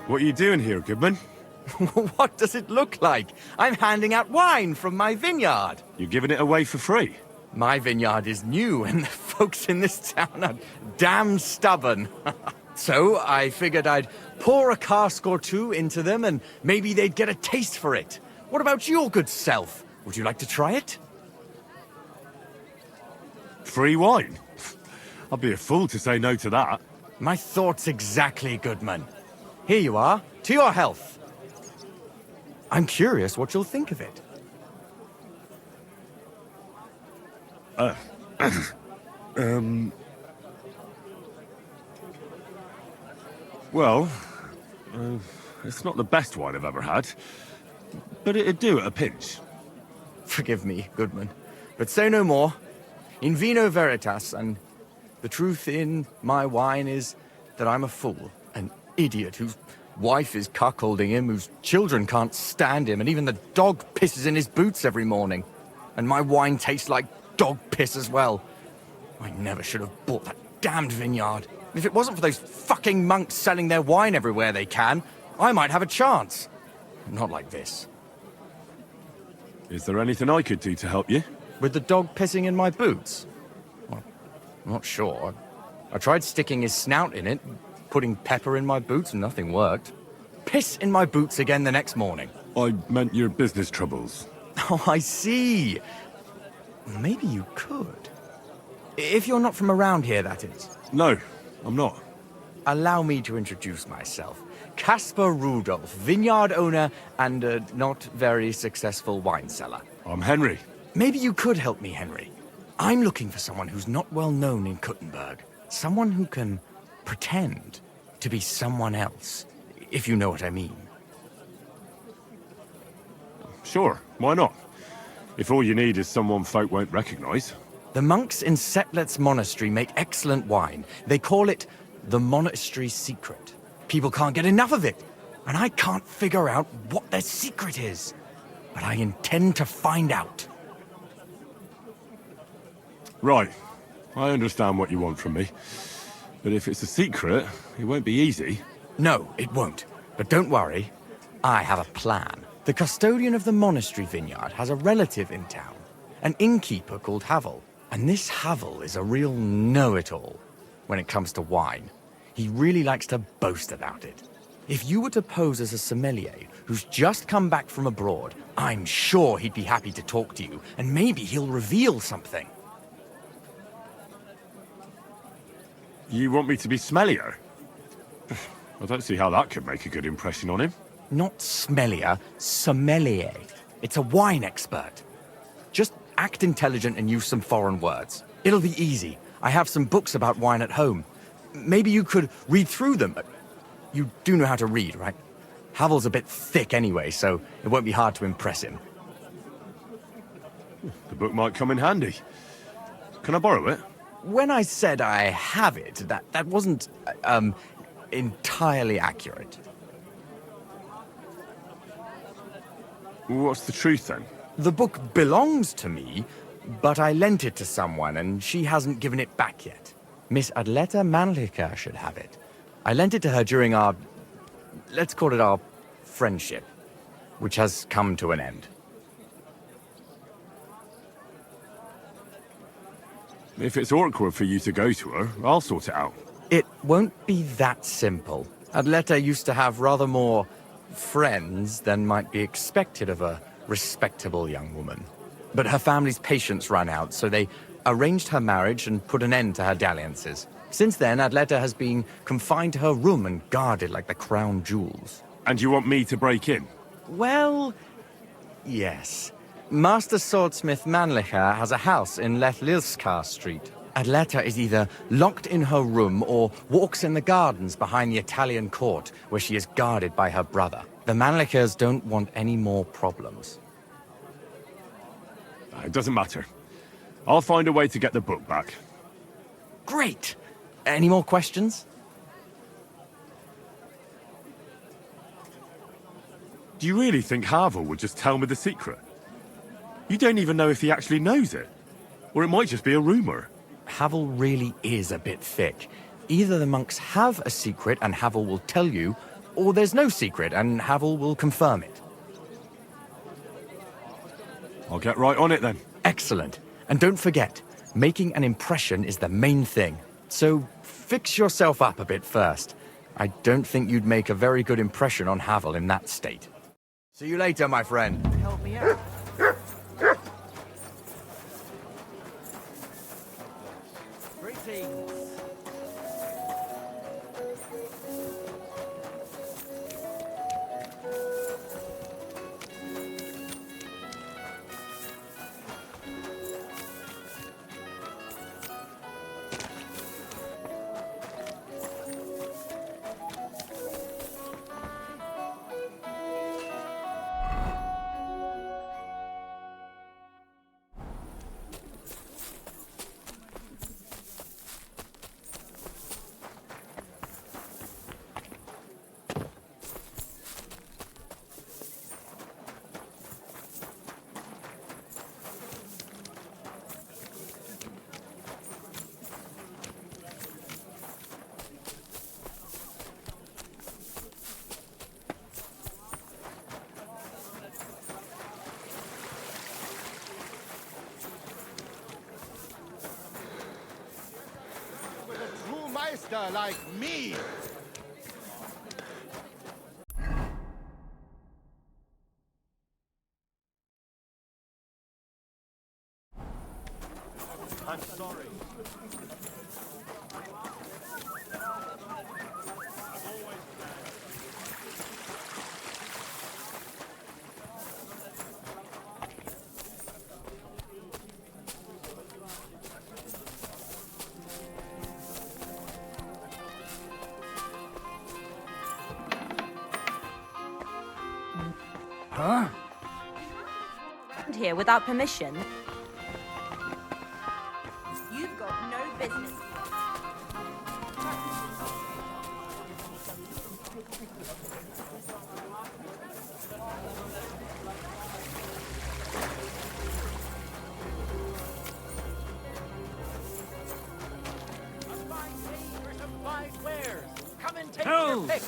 What are you doing here, Goodman? What does it look like? I'm handing out wine from my vineyard. You're giving it away for free? My vineyard is new, and the folks in this town are damn stubborn. So I figured I'd pour a cask or two into them, and maybe they'd get a taste for it. What about your good self? Would you like to try it? Free wine? I'd be a fool to say no to that. My thoughts exactly, Goodman. Here you are. To your health. I'm curious what you'll think of it. Well, it's not the best wine I've ever had, but it'd do at a pinch. Forgive me, Goodman, but say no more. In vino veritas, and the truth in my wine is that I'm a fool, an idiot whose wife is cuckolding him, whose children can't stand him, and even the dog pisses in his boots every morning. And my wine tastes like dog piss as well. I never should have bought that damned vineyard. If it wasn't for those fucking monks selling their wine everywhere they can, I might have a chance. Not like this. Is there anything I could do to help you? With the dog pissing in my boots? Well, I'm not sure. I tried sticking his snout in it, putting pepper in my boots, and nothing worked. Piss in my boots again the next morning. I meant your business troubles. Oh, I see. Maybe you could. If you're not from around here, that is. No, I'm not. Allow me to introduce myself. Caspar Rudolph, vineyard owner and a not very successful wine seller. I'm Henry. Maybe you could help me, Henry. I'm looking for someone who's not well known in Kuttenberg. Someone who can pretend to be someone else, if you know what I mean. Sure, why not? If all you need is someone folk won't recognize. The monks in Setlet's monastery make excellent wine. They call it the monastery secret. People can't get enough of it, and I can't figure out what their secret is. But I intend to find out. Right, I understand what you want from me. But if it's a secret, it won't be easy. No, it won't. But don't worry, I have a plan. The custodian of the monastery vineyard has a relative in town, an innkeeper called Havel. And this Havel is a real know-it-all when it comes to wine. He really likes to boast about it. If you were to pose as a sommelier who's just come back from abroad, I'm sure he'd be happy to talk to you, and maybe he'll reveal something. You want me to be smellier? I don't see how that could make a good impression on him. Not smellier, sommelier. It's a wine expert. Just act intelligent and use some foreign words. It'll be easy. I have some books about wine at home. Maybe you could read through them. You do know how to read, right? Havel's a bit thick anyway, so it won't be hard to impress him. The book might come in handy. Can I borrow it? When I said I have it, that wasn't, entirely accurate. What's the truth then? The book belongs to me, but I lent it to someone and she hasn't given it back yet. Miss Adleta Manlica should have it. I lent it to her during our, let's call it our friendship, which has come to an end. If it's awkward for you to go to her, I'll sort it out. It won't be that simple. Adleta used to have rather more friends than might be expected of a respectable young woman. But her family's patience ran out, so they arranged her marriage and put an end to her dalliances. Since then, Adleta has been confined to her room and guarded like the crown jewels. And you want me to break in? Well, yes. Master Swordsmith Manlicher has a house in Lethlilskar Street. Adleta is either locked in her room or walks in the gardens behind the Italian court, where she is guarded by her brother. The Manlichers don't want any more problems. It doesn't matter. I'll find a way to get the book back. Great! Any more questions? Do you really think Havel would just tell me the secret? You don't even know if he actually knows it. Or it might just be a rumor. Havel really is a bit thick. Either the monks have a secret and Havel will tell you, or there's no secret and Havel will confirm it. I'll get right on it then. Excellent. And don't forget, making an impression is the main thing. So fix yourself up a bit first. I don't think you'd make a very good impression on Havel in that state. See you later, my friend. Help me out. Greetings. With a true meister like me. I'm sorry. Huh? Here without permission. You've got no business. Come and take your pick.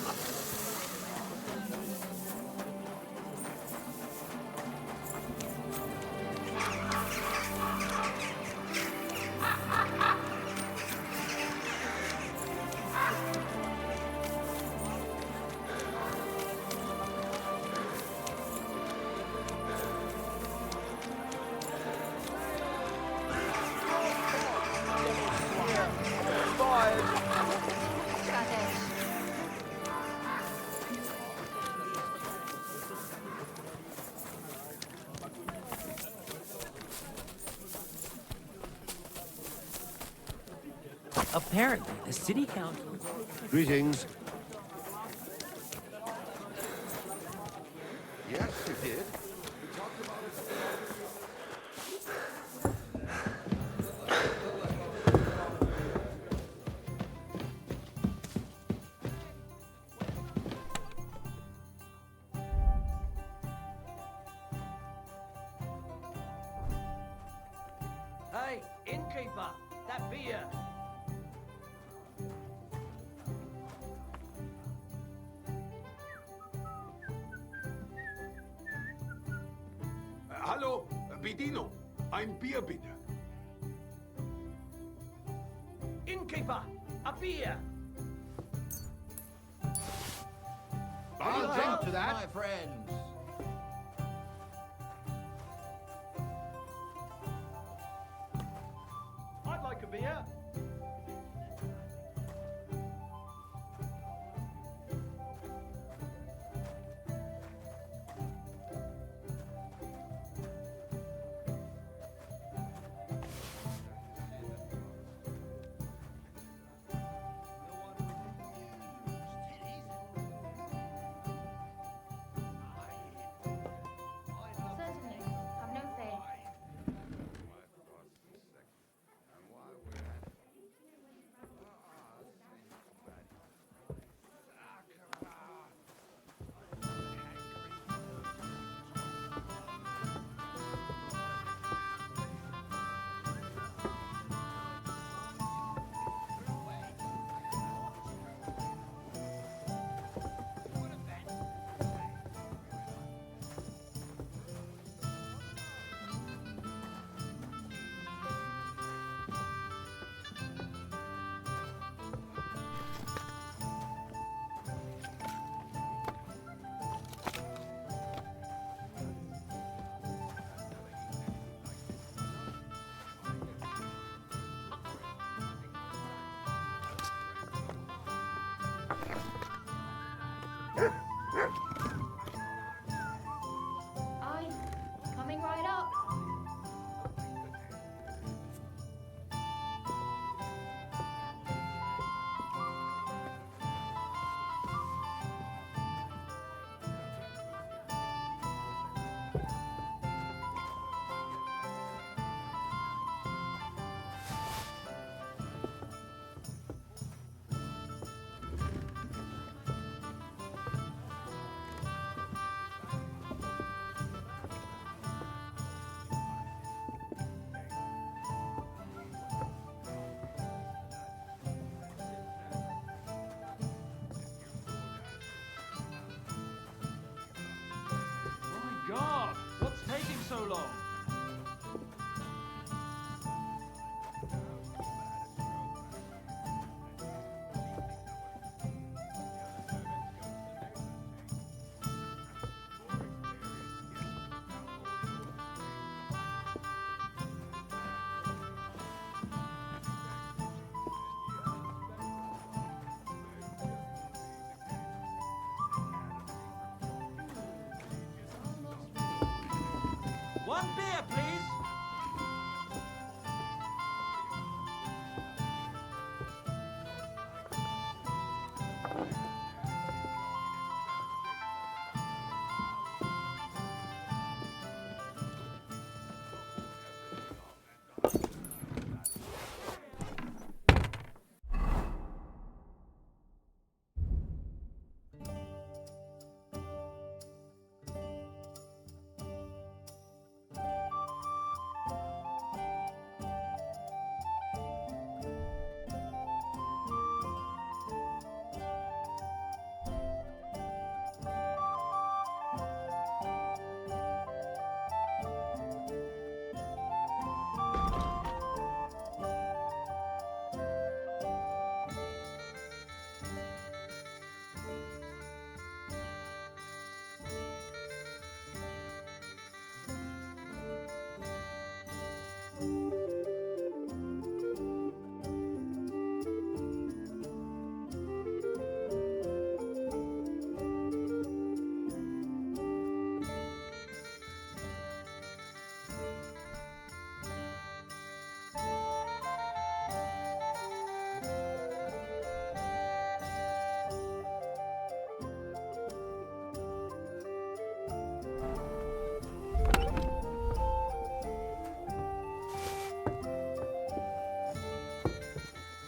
Apparently, the city council... Greetings. Yes, you did. Hey, innkeeper, that beer. Hallo, Bedino. Ein Bier bitte. Innkeeper, a beer. I'll drink to that. My friends. I'd like a beer. Certainly. Have no fear. so long? One beer, please.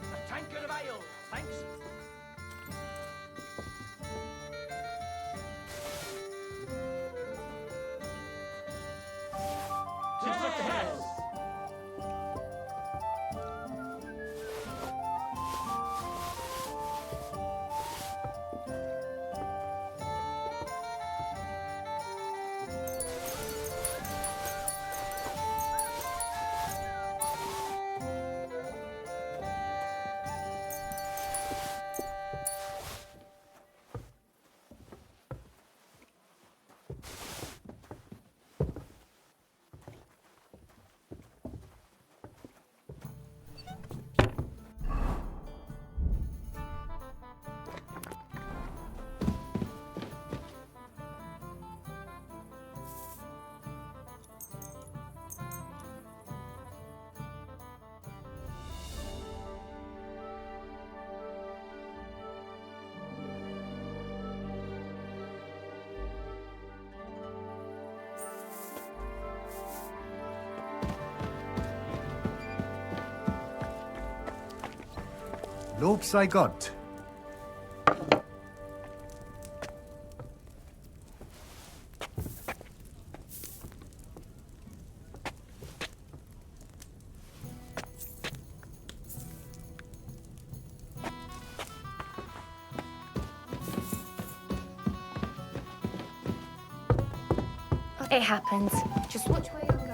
A tankard of ale, thanks. Cheers! Lobs sei Gott. It happens. Just watch where you're going.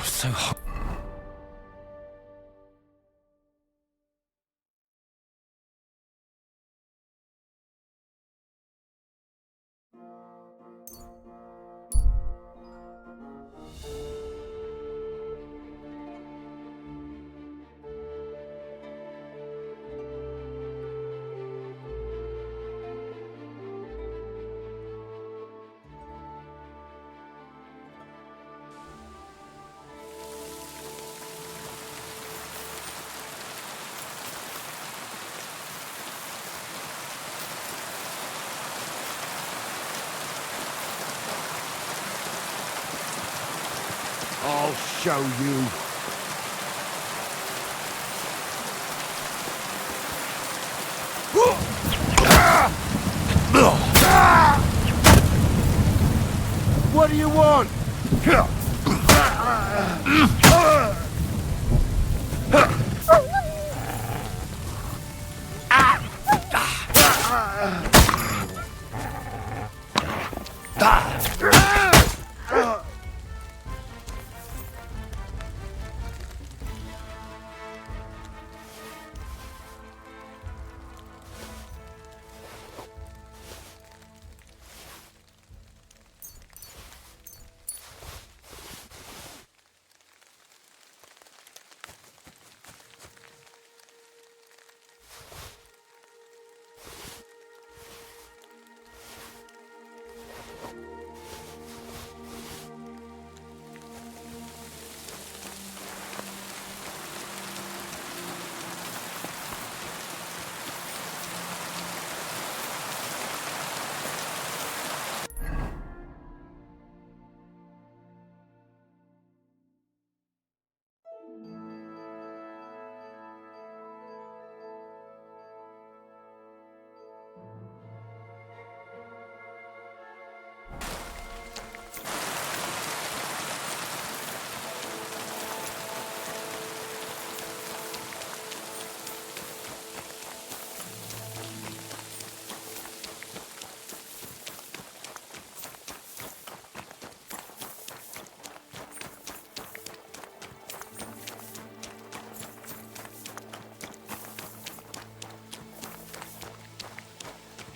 So hot. I'll show you. What do you want?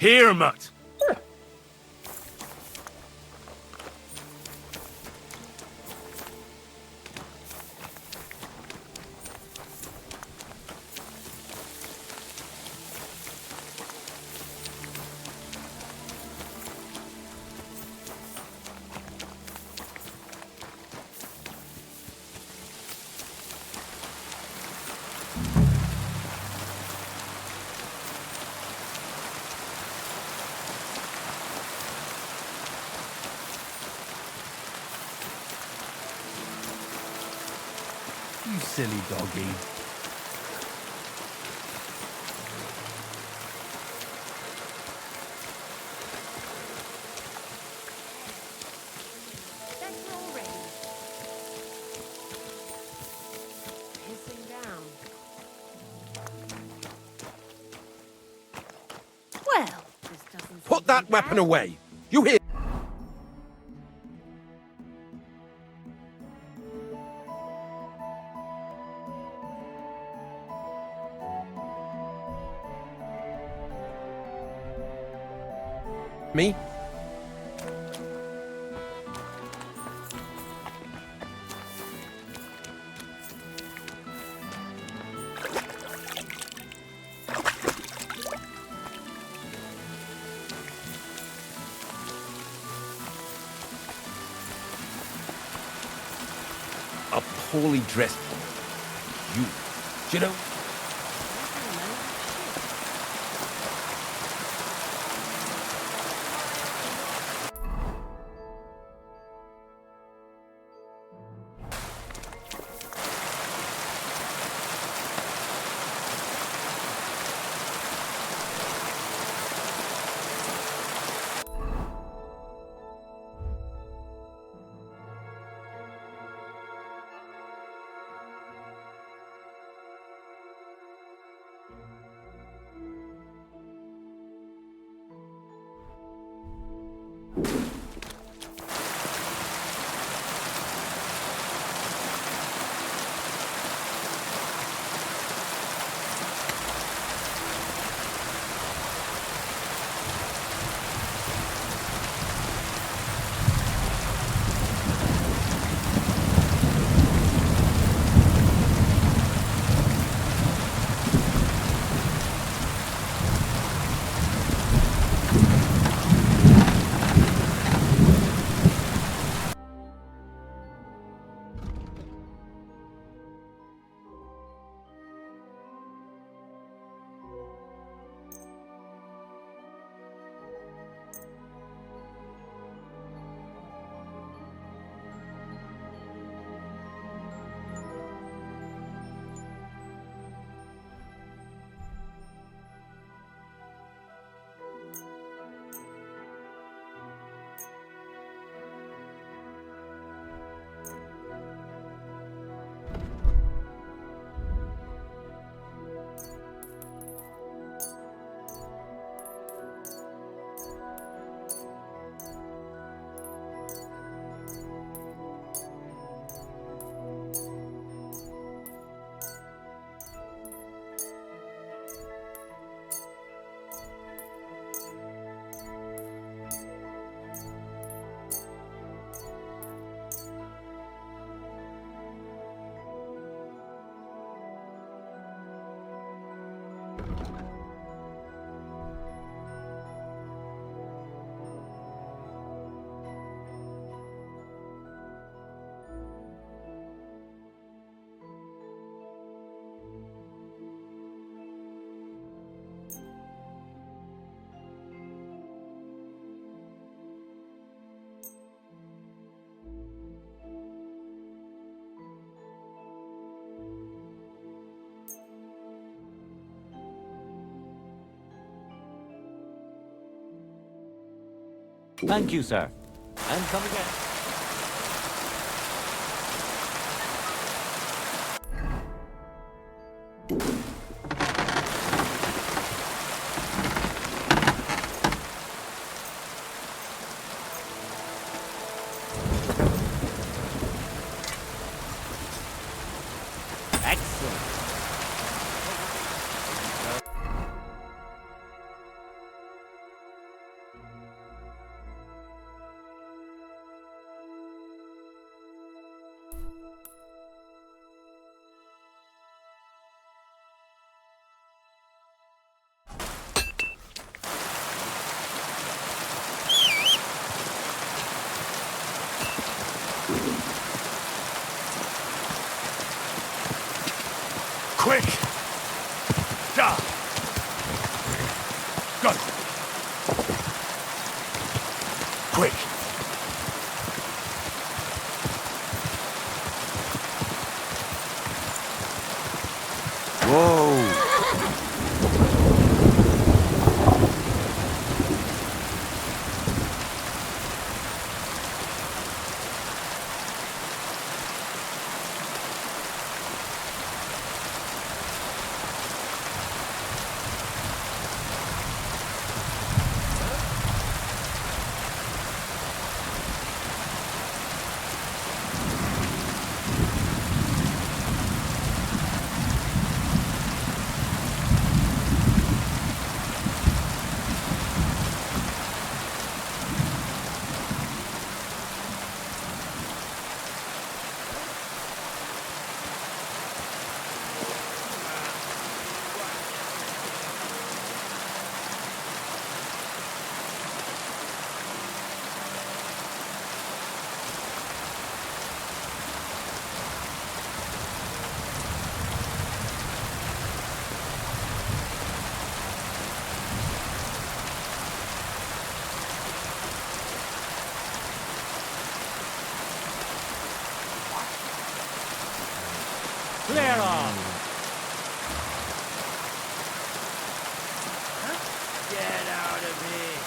Here, mutt. You silly doggy. That's already. Pissing down. Well, this doesn't Put that weapon away! You hear? Me? A poorly dressed you. Do you know? Thank you, sir. And come again. Excellent. Quick! Go! Go! Quick! Whoa! Clear on! Get out of here!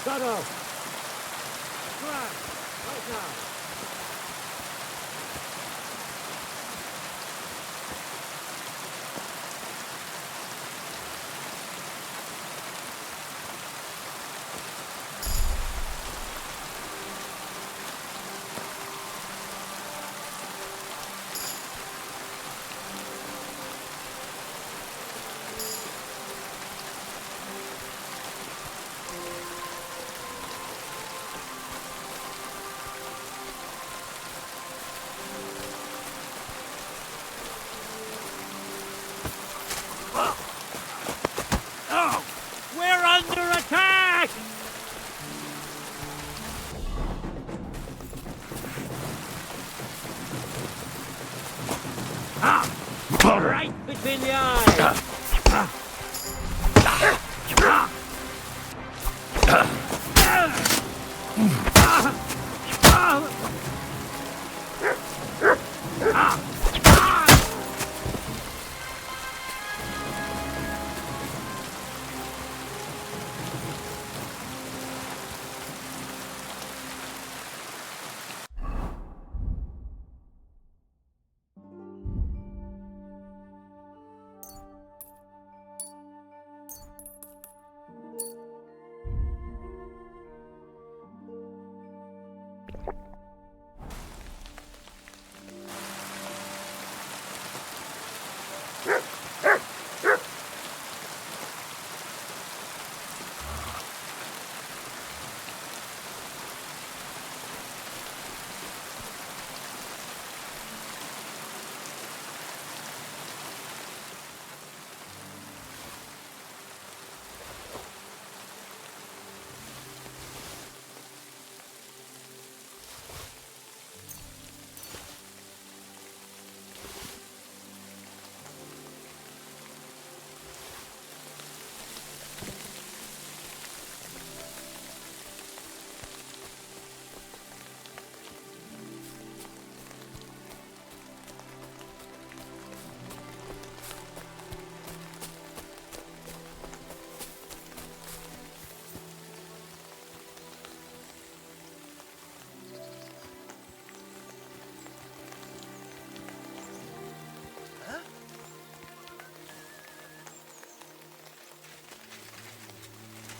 Shut up! Right now!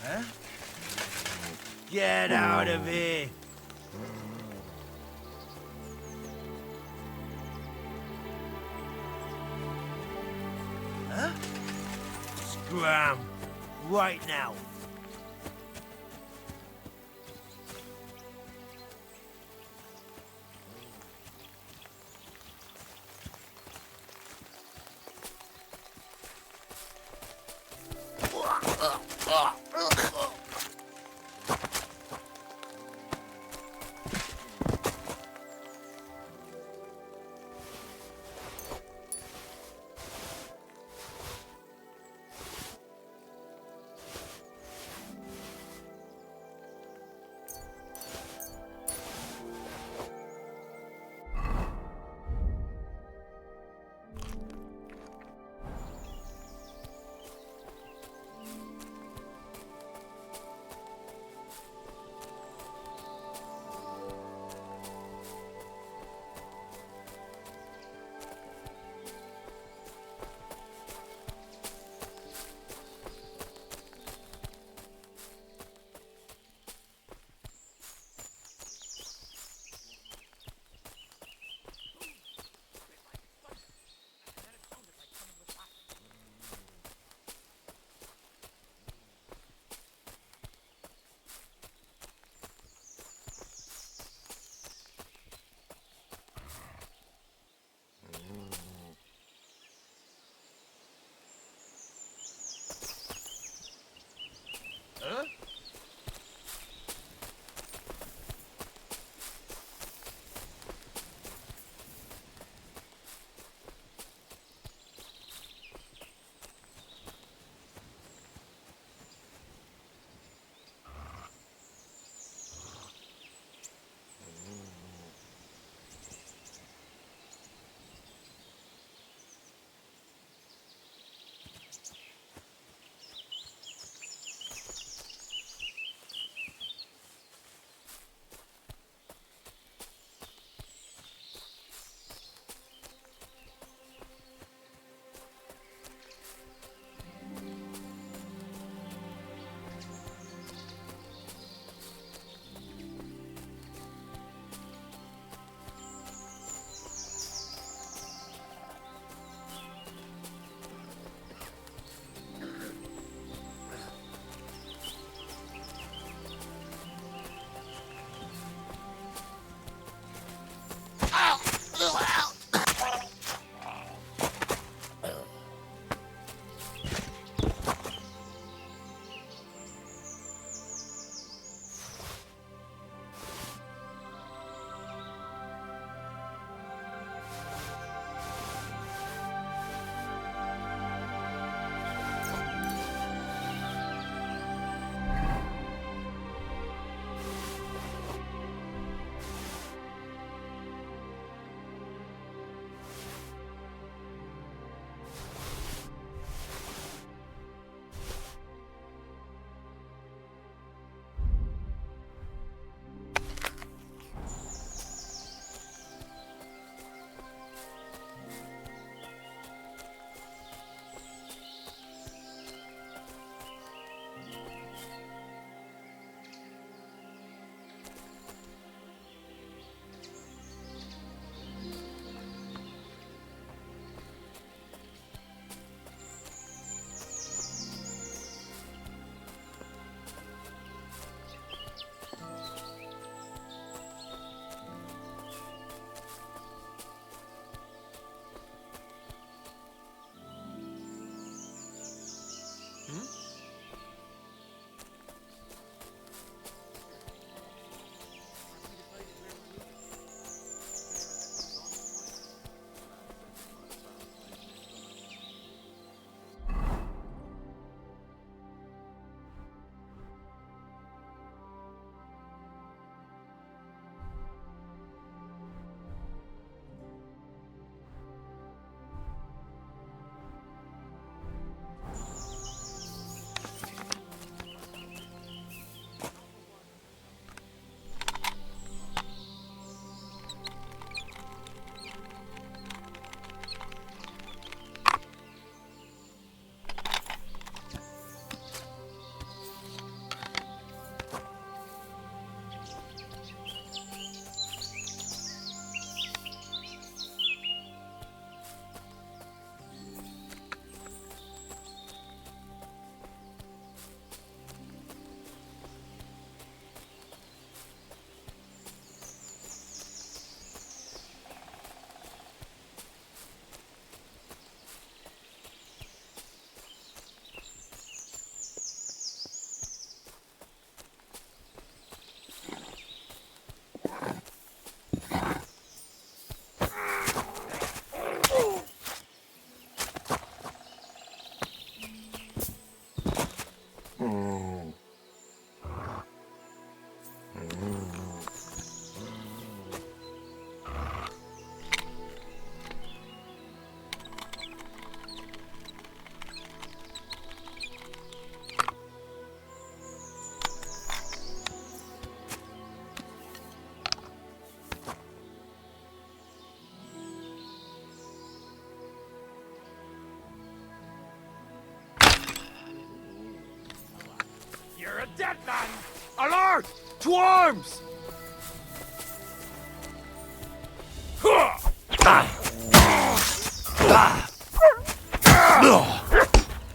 Huh? Get out of here! Huh? Scram! Right now! Huh? You're a dead man! Alert! To arms!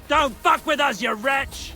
Don't fuck with us, you wretch!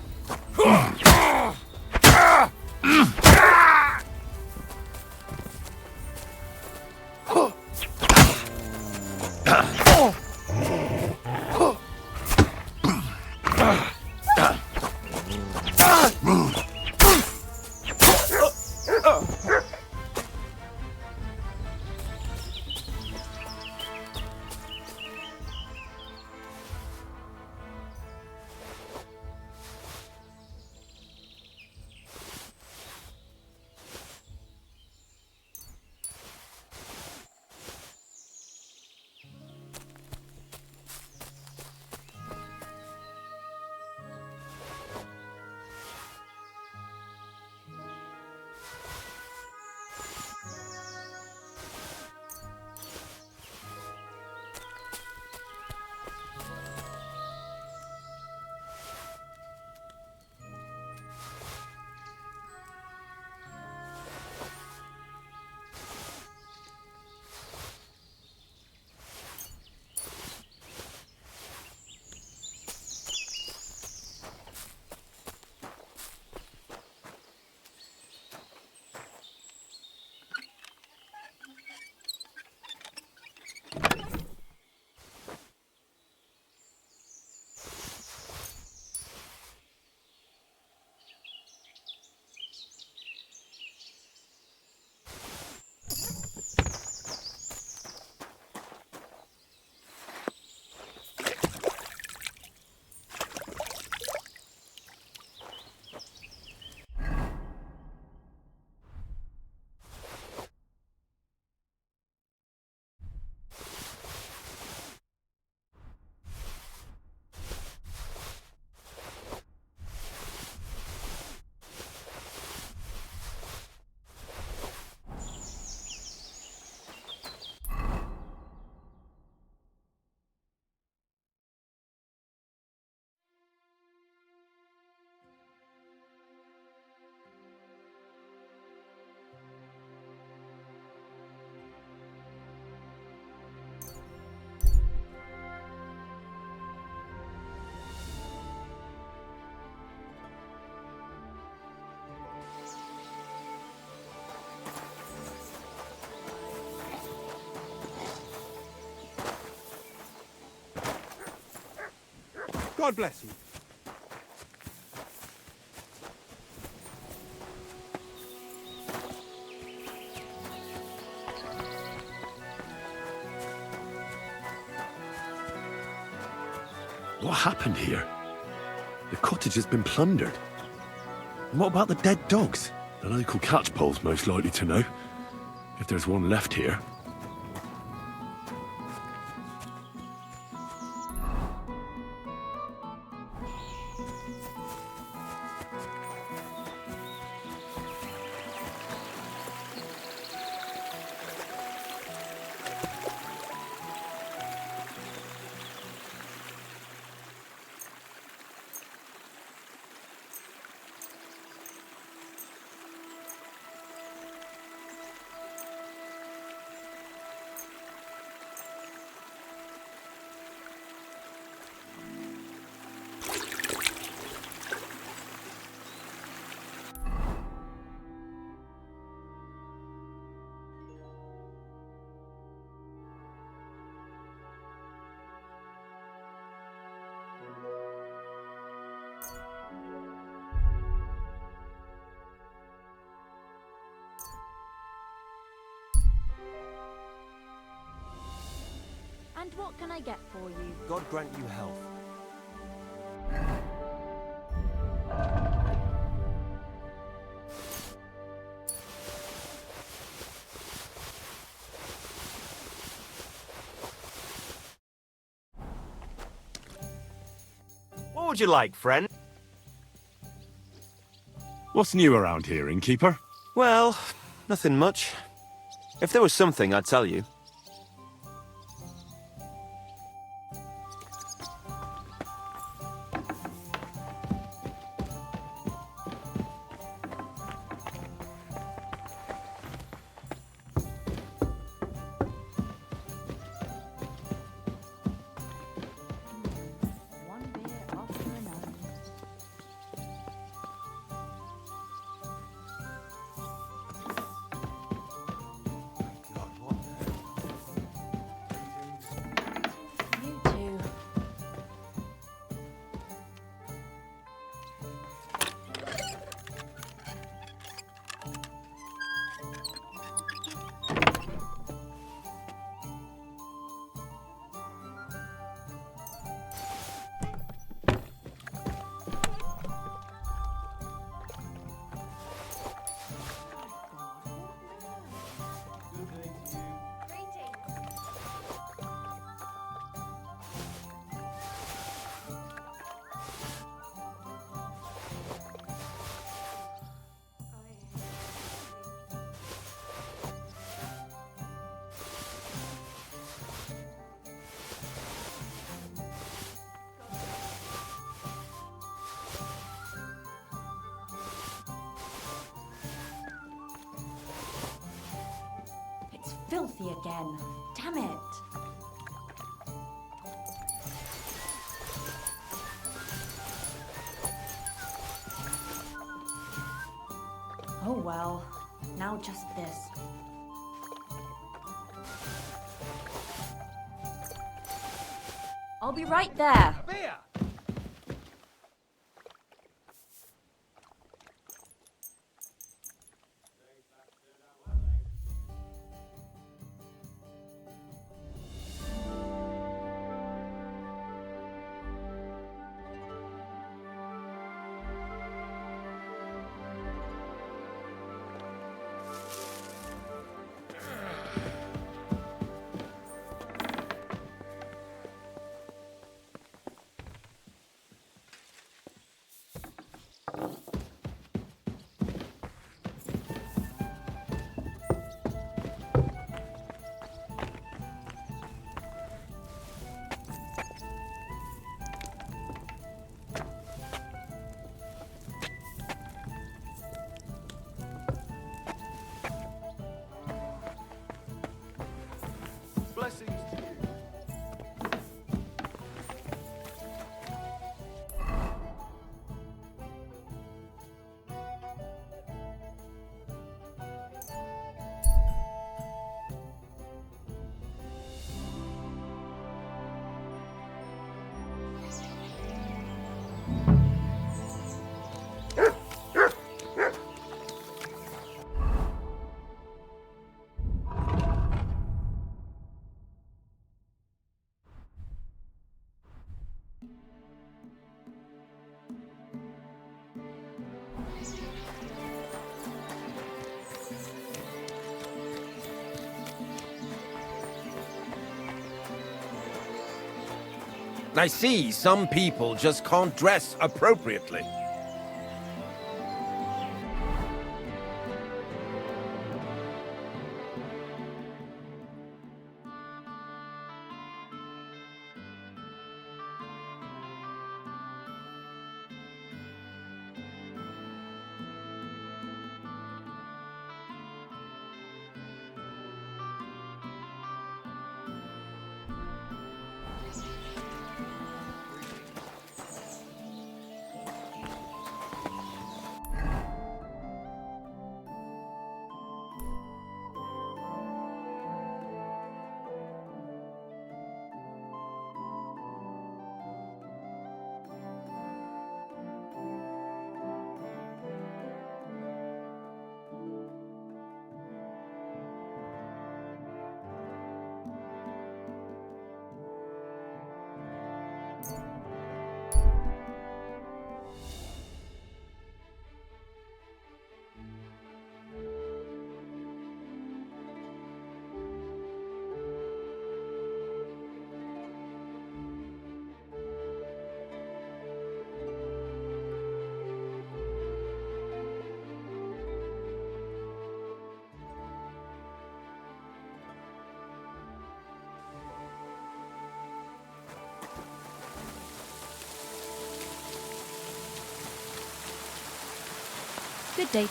God bless you. What happened here? The cottage has been plundered. And what about the dead dogs? The local catchpole's most likely to know, if there's one left here. And what can I get for you? God grant you health. would you like, friend? What's new around here, innkeeper? Well, nothing much. If there was something, I'd tell you. One beer after another. You too. It's filthy again. Damn it. Oh well. Now just this. I'll be right there. Beer! Blessings to you. I see some people just can't dress appropriately. Good day.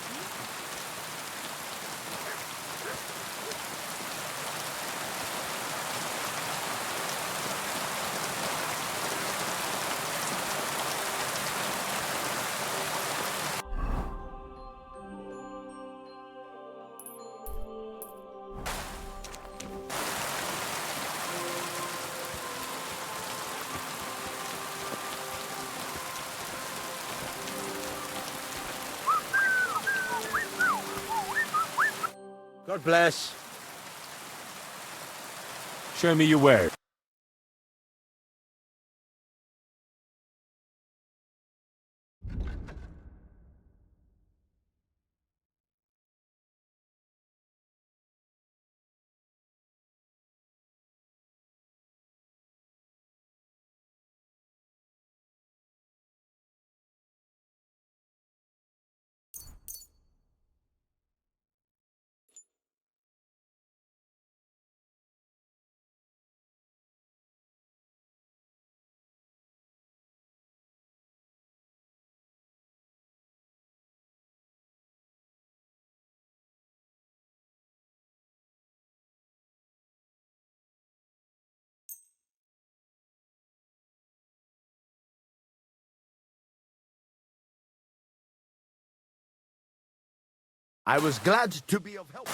God bless. Show me your wares. I was glad to be of help.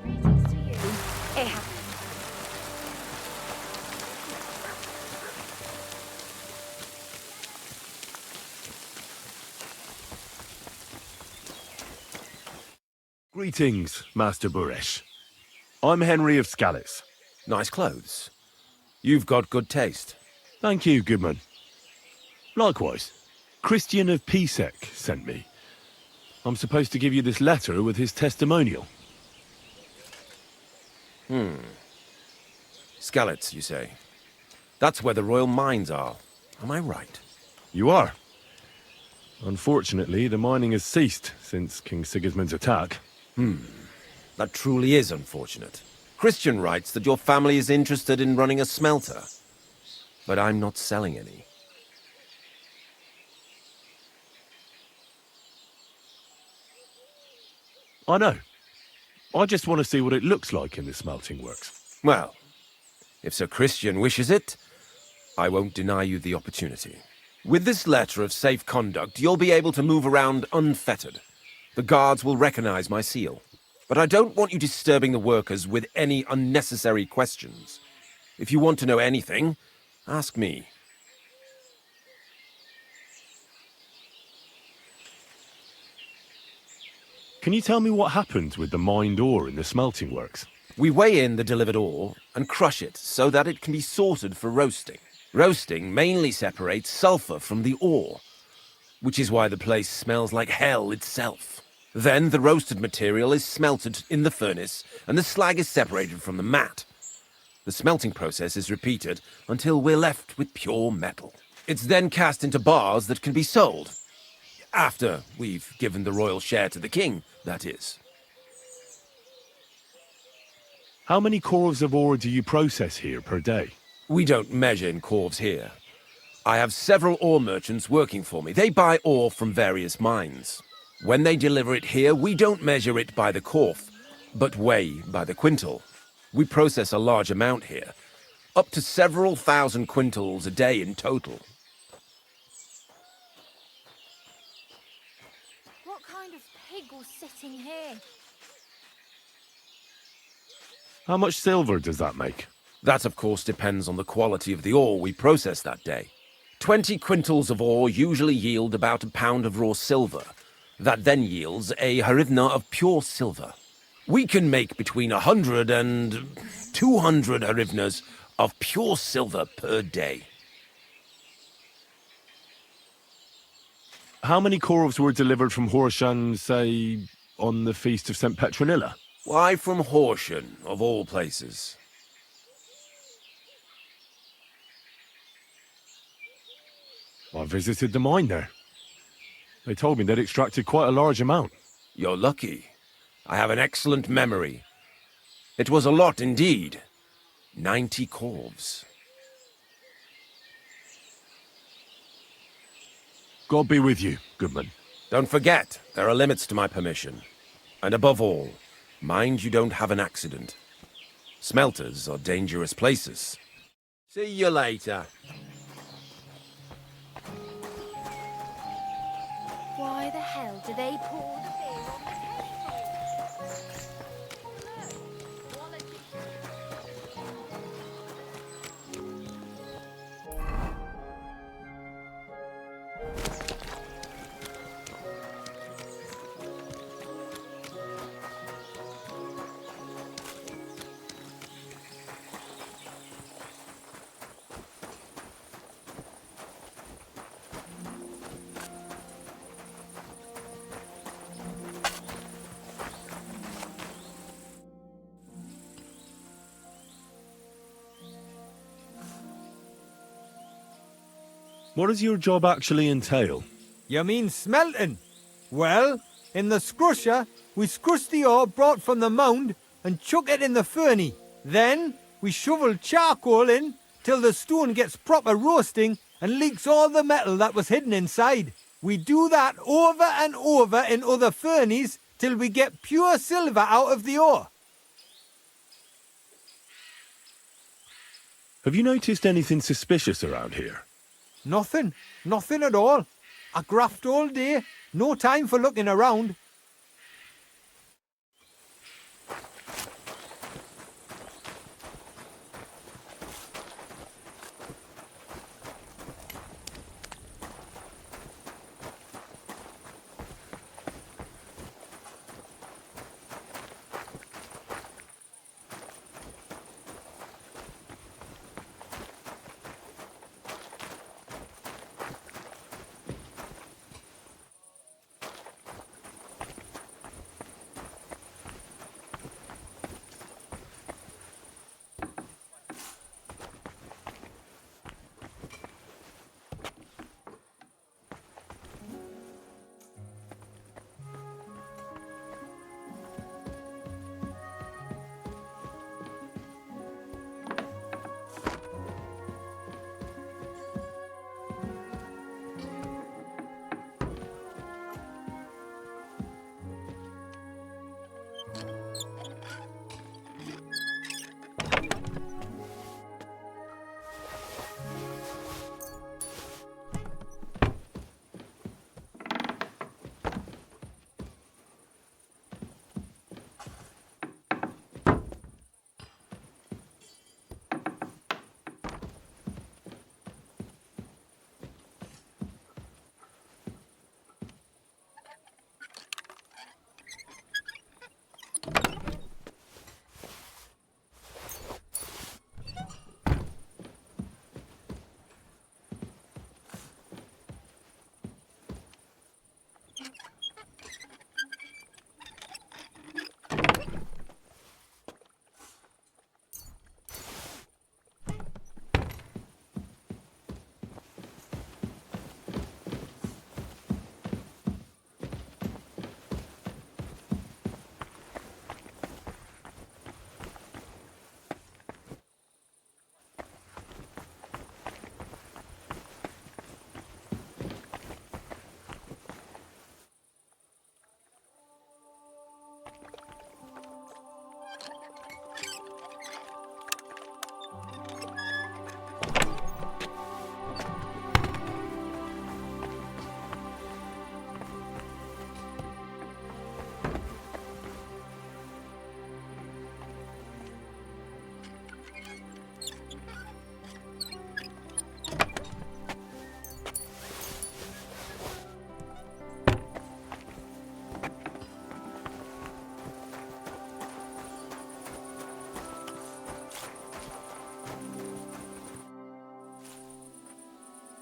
Greetings to you. It happens. Greetings, Master Buresh. I'm Henry of Scallis. Nice clothes. You've got good taste. Thank you, Goodman. Likewise, Christian of Pisek sent me. I'm supposed to give you this letter with his testimonial. Skallets, you say? That's where the royal mines are. Am I right? You are. Unfortunately, the mining has ceased since King Sigismund's attack. That truly is unfortunate. Christian writes that your family is interested in running a smelter. But I'm not selling any. I know. I just want to see what it looks like in the smelting works. Well, if Sir Christian wishes it, I won't deny you the opportunity. With this letter of safe conduct, you'll be able to move around unfettered. The guards will recognize my seal. But I don't want you disturbing the workers with any unnecessary questions. If you want to know anything, ask me. Can you tell me what happens with the mined ore in the smelting works? We weigh in the delivered ore and crush it so that it can be sorted for roasting. Roasting mainly separates sulfur from the ore, which is why the place smells like hell itself. Then the roasted material is smelted in the furnace and the slag is separated from the matte. The smelting process is repeated until we're left with pure metal. It's then cast into bars that can be sold. After we've given the royal share to the king, that is. How many corves of ore do you process here per day? We don't measure in corves here. I have several ore merchants working for me. They buy ore from various mines. When they deliver it here, we don't measure it by the corf, but weigh by the quintal. We process a large amount here, up to several thousand quintals a day in total. What kind of pig was sitting here? How much silver does that make? That, of course, depends on the quality of the ore we process that day. 20 quintals of ore usually yield about a pound of raw silver. That then yields a hryvnia of pure silver. We can make between 100 and 200 hryvnias of pure silver per day. How many corves were delivered from Horshan, say, on the Feast of St. Petronilla? Why from Horsham, of all places? I visited the mine there. They told me they'd extracted quite a large amount. You're lucky. I have an excellent memory. It was a lot indeed. 90 corves. God be with you, Goodman. Don't forget, there are limits to my permission. And above all, mind you don't have an accident. Smelters are dangerous places. See you later. Why the hell do they pour the beer on the What does your job actually entail? You mean smelting? Well, in the scrusher, we scrush the ore brought from the mound and chuck it in the furnace. Then we shovel charcoal in till the stone gets proper roasting and leaks all the metal that was hidden inside. We do that over and over in other furnaces till we get pure silver out of the ore. Have you noticed anything suspicious around here? Nothing. Nothing at all. I graft all day. No time for looking around.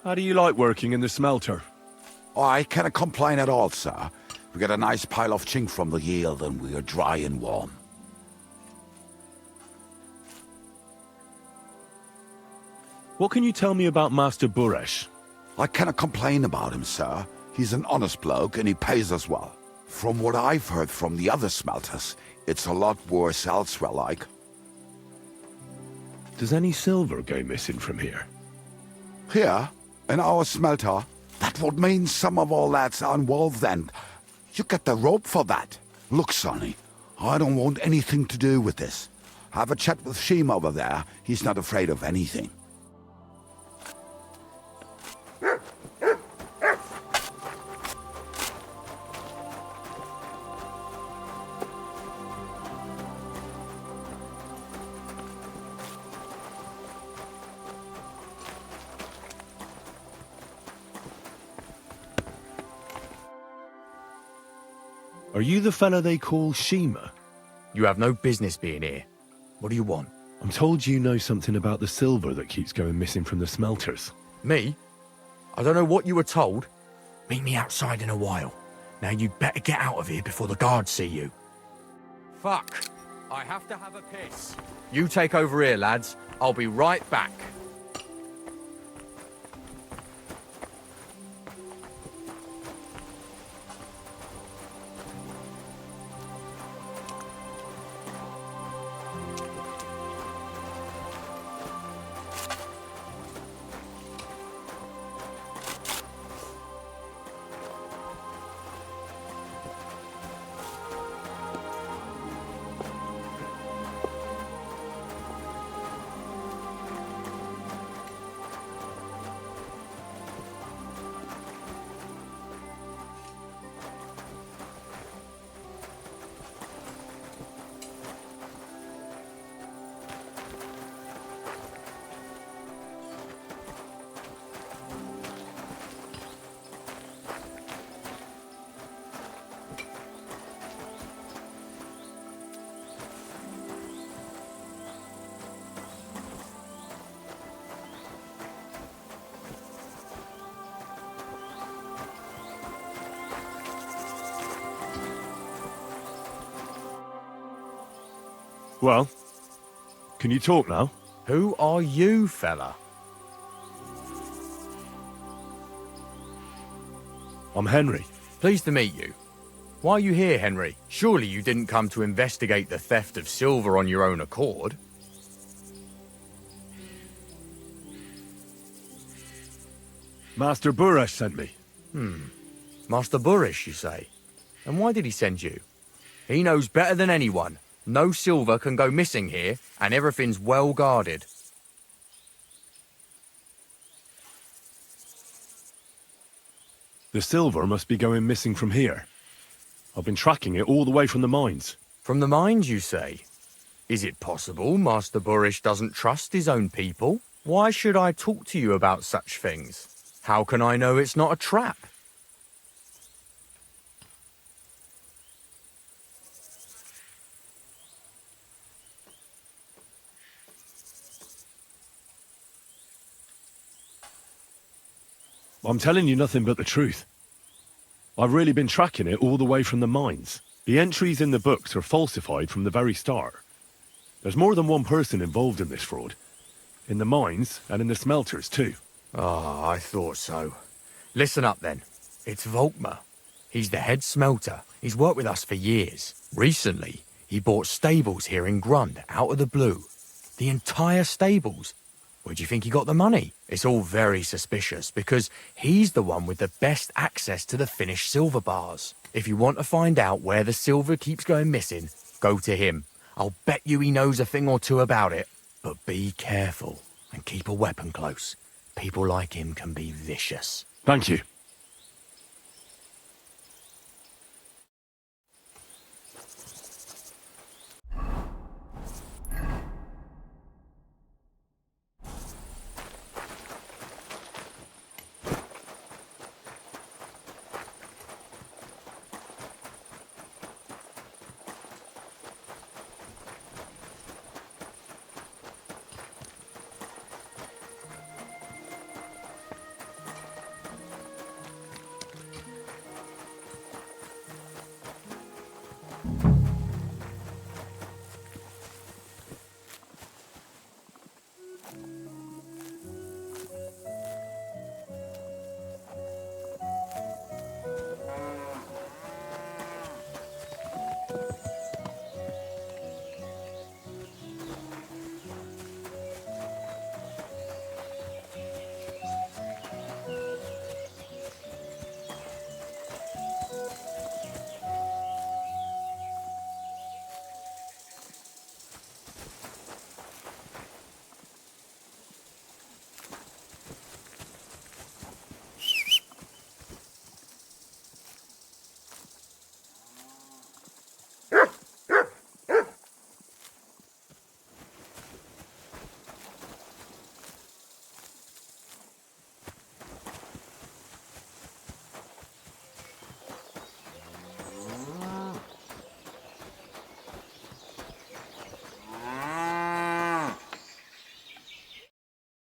How do you like working in the smelter? I cannot complain at all, sir. We get a nice pile of chink from the yield and we are dry and warm. What can you tell me about Master Buresh? I cannot complain about him, sir. He's an honest bloke and he pays us well. From what I've heard from the other smelters, it's a lot worse elsewhere like. Does any silver go missing from here? Here, in our smelter, that would mean some of our lads are involved then. You get the rope for that. Look, Sonny, I don't want anything to do with this. Have a chat with Sheem over there. He's not afraid of anything. Are you the fella they call Shima? You have no business being here. What do you want? I'm told you know something about the silver that keeps going missing from the smelters. Me? I don't know what you were told. Meet me outside in a while. Now you'd better get out of here before the guards see you. Fuck. I have to have a piss. You take over here, lads. I'll be right back. Well, can you talk now? Who are you, fella? I'm Henry. Pleased to meet you. Why are you here, Henry? Surely you didn't come to investigate the theft of silver on your own accord? Master Buresh sent me. Master Burish, you say? And why did he send you? He knows better than anyone. No silver can go missing here, and everything's well guarded. The silver must be going missing from here. I've been tracking it all the way from the mines. From the mines, you say? Is it possible Master Burish doesn't trust his own people? Why should I talk to you about such things? How can I know it's not a trap? I'm telling you nothing but the truth. I've really been tracking it all the way from the mines. The entries in the books are falsified from the very start. There's more than one person involved in this fraud. In the mines and in the smelters too. Ah, I thought so. Listen up then. It's Volkmar. He's the head smelter. He's worked with us for years. Recently, he bought stables here in Grund out of the blue. The entire stables. Where do you think he got the money? It's all very suspicious because he's the one with the best access to the finished silver bars. If you want to find out where the silver keeps going missing, go to him. I'll bet you he knows a thing or two about it. But be careful and keep a weapon close. People like him can be vicious. Thank you.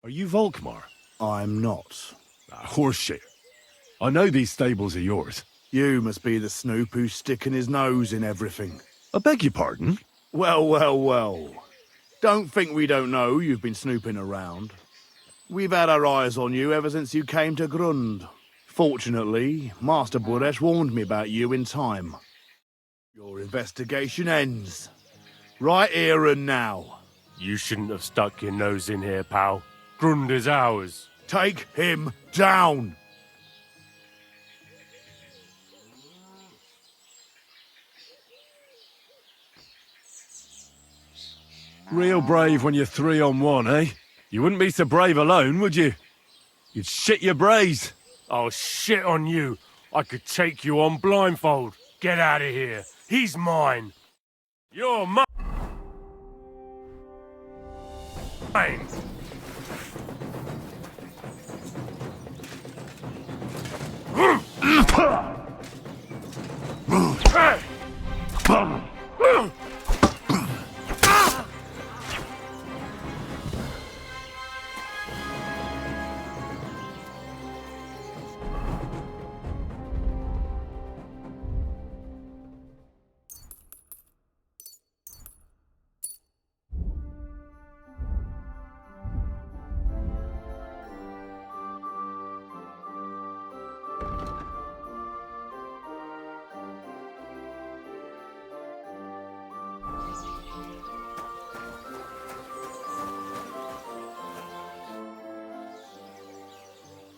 Are you Volkmar? I'm not. Horseshit. I know these stables are yours. You must be the snoop who's sticking his nose in everything. I beg your pardon? Well, well, well. Don't think we don't know you've been snooping around. We've had our eyes on you ever since you came to Grund. Fortunately, Master Buresh warned me about you in time. Your investigation ends. Right here and now. You shouldn't have stuck your nose in here, pal. Grund is ours. Take him down! Real brave when you're 3-on-1, eh? You wouldn't be so brave alone, would you? You'd shit your brains. Oh, shit on you. I could take you on blindfold. Get out of here. He's mine. You're mine.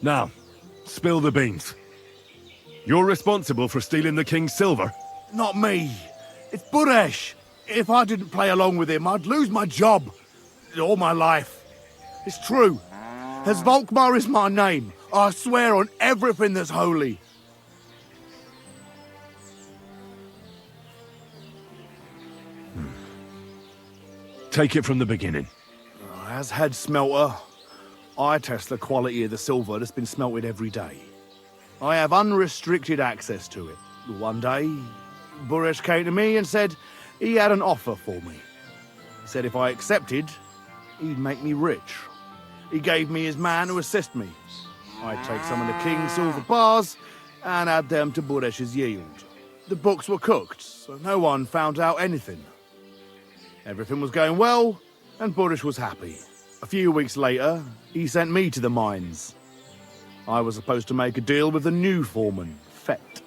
Now, spill the beans. You're responsible for stealing the king's silver? Not me. It's Buresh. If I didn't play along with him, I'd lose my job. All my life. It's true. As Volkmar is my name, I swear on everything that's holy. Take it from the beginning. As head smelter, I test the quality of the silver that's been smelted every day. I have unrestricted access to it. One day, Buresh came to me and said he had an offer for me. He said if I accepted, he'd make me rich. He gave me his man to assist me. I'd take some of the king's silver bars and add them to Buresh's yield. The books were cooked, so no one found out anything. Everything was going well, and Buresh was happy. A few weeks later, he sent me to the mines. I was supposed to make a deal with the new foreman, Fett,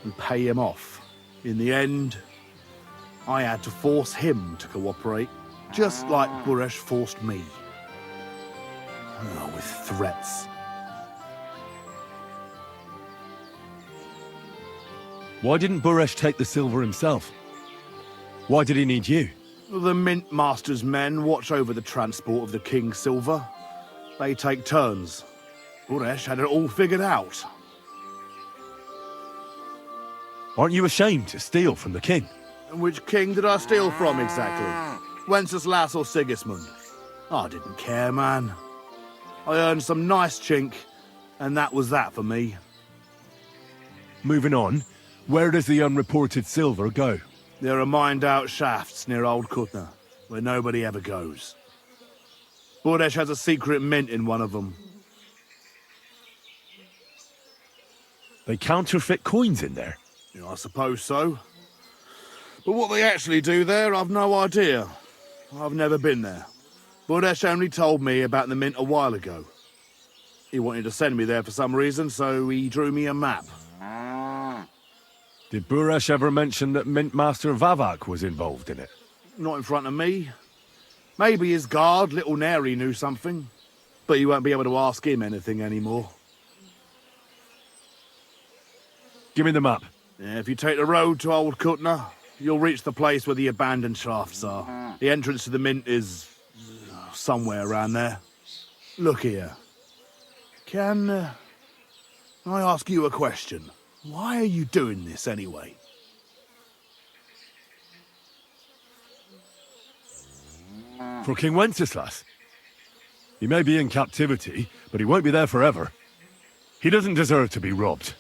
and pay him off. In the end, I had to force him to cooperate, just like Buresh forced me. Oh, with threats. Why didn't Buresh take the silver himself? Why did he need you? The Mint Master's men watch over the transport of the king's silver. They take turns. Buresh had it all figured out. Aren't you ashamed to steal from the king? And which king did I steal from exactly? Wenceslas or Sigismund? I didn't care, man. I earned some nice chink, and that was that for me. Moving on, where does the unreported silver go? There are mined-out shafts near Old Kutna, where nobody ever goes. Buresh has a secret mint in one of them. They counterfeit coins in there. Yeah, I suppose so. But what they actually do there, I've no idea. I've never been there. Buresh only told me about the mint a while ago. He wanted to send me there for some reason, so he drew me a map. Did Buresh ever mention that Mint Master Vavak was involved in it? Not in front of me. Maybe his guard, Little Neri, knew something. But you won't be able to ask him anything anymore. Give me the map. Yeah, if you take the road to Old Kutna, you'll reach the place where the abandoned shafts are. The entrance to the mint is somewhere around there. Look here. Can I ask you a question? Why are you doing this anyway? For King Wenceslas. He may be in captivity, but he won't be there forever. He doesn't deserve to be robbed.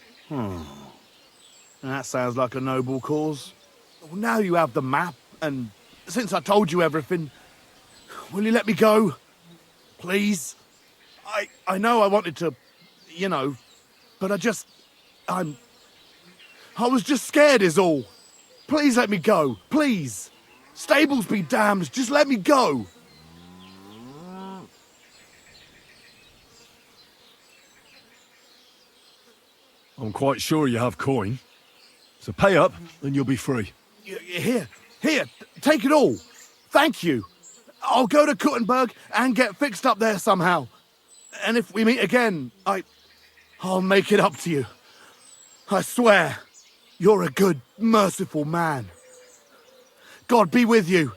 That sounds like a noble cause. Well, now you have the map, and since I told you everything, will you let me go? Please? I know I wanted to, you know, but I was just scared is all. Please let me go, please. Stables be damned, just let me go. I'm quite sure you have coin. So pay up and you'll be free. Here, take it all. Thank you. I'll go to Kuttenberg and get fixed up there somehow. And if we meet again, I'll make it up to you. I swear, you're a good, merciful man. God be with you.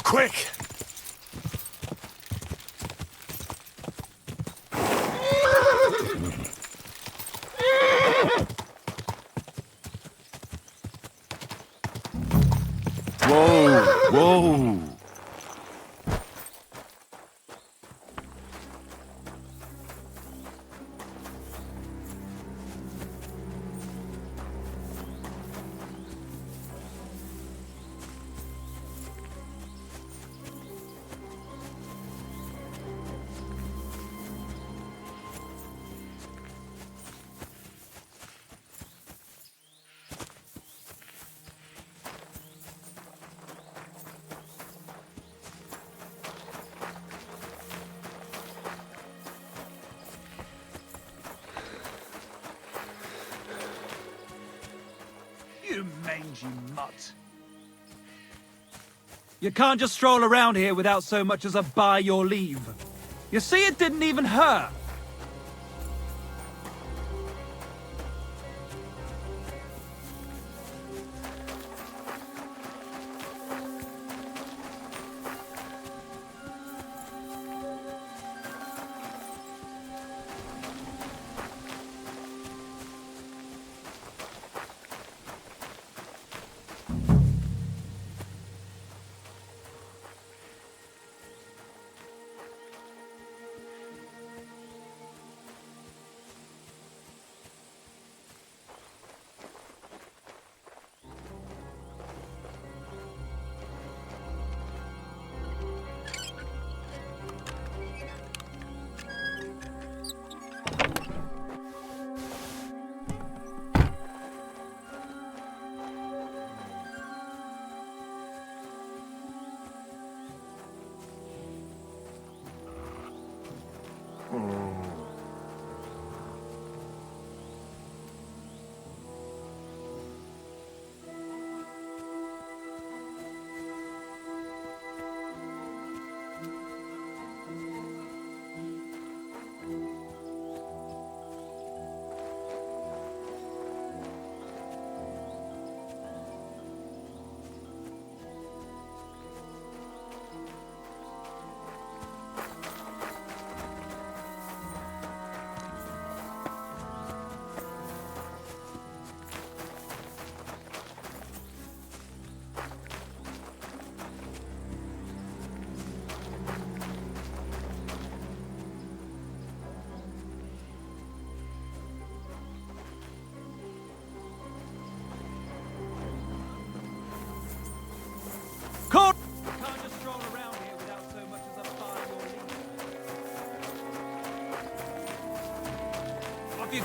Quick! Whoa! Whoa! You mangy mutt. You can't just stroll around here without so much as a by your leave. You see, it didn't even hurt.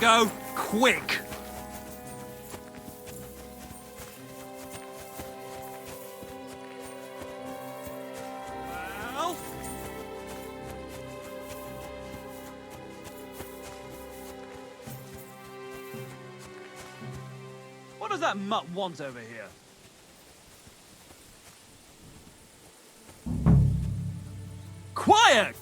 go, quick! Well? What does that mutt want over here? Quiet!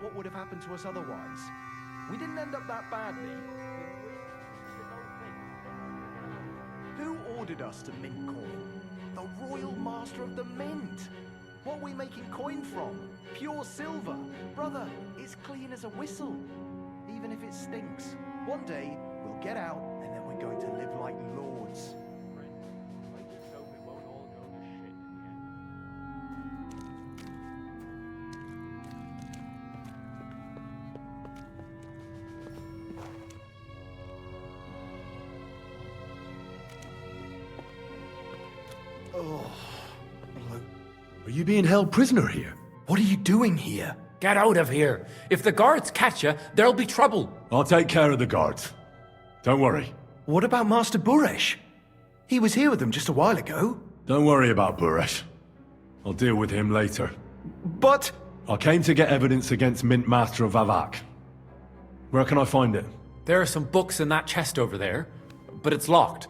what would have happened to us otherwise. We didn't end up that badly. Who ordered us to mint coin? The Royal Master of the Mint. What are we making coin from? Pure silver. Brother, it's clean as a whistle. Even if it stinks. One day, we'll get out, and then we're going to live like lords. Are you being held prisoner here? What are you doing here? Get out of here. If the guards catch you, there'll be trouble. I'll take care of the guards. Don't worry. What about Master Buresh? He was here with them just a while ago. Don't worry about Buresh. I'll deal with him later. But... I came to get evidence against Mint Master of Vavak. Where can I find it? There are some books in that chest over there, but it's locked.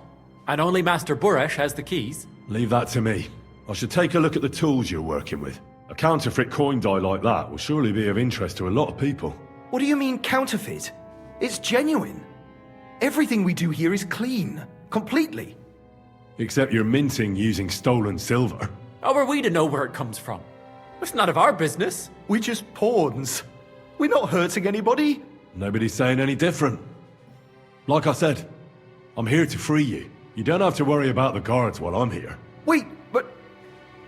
And only Master Buresh has the keys. Leave that to me. I should take a look at the tools you're working with. A counterfeit coin die like that will surely be of interest to a lot of people. What do you mean counterfeit? It's genuine. Everything we do here is clean. Completely. Except you're minting using stolen silver. How are we to know where it comes from? It's none of our business. We're just pawns. We're not hurting anybody. Nobody's saying any different. Like I said, I'm here to free you. You don't have to worry about the guards while I'm here. Wait, but...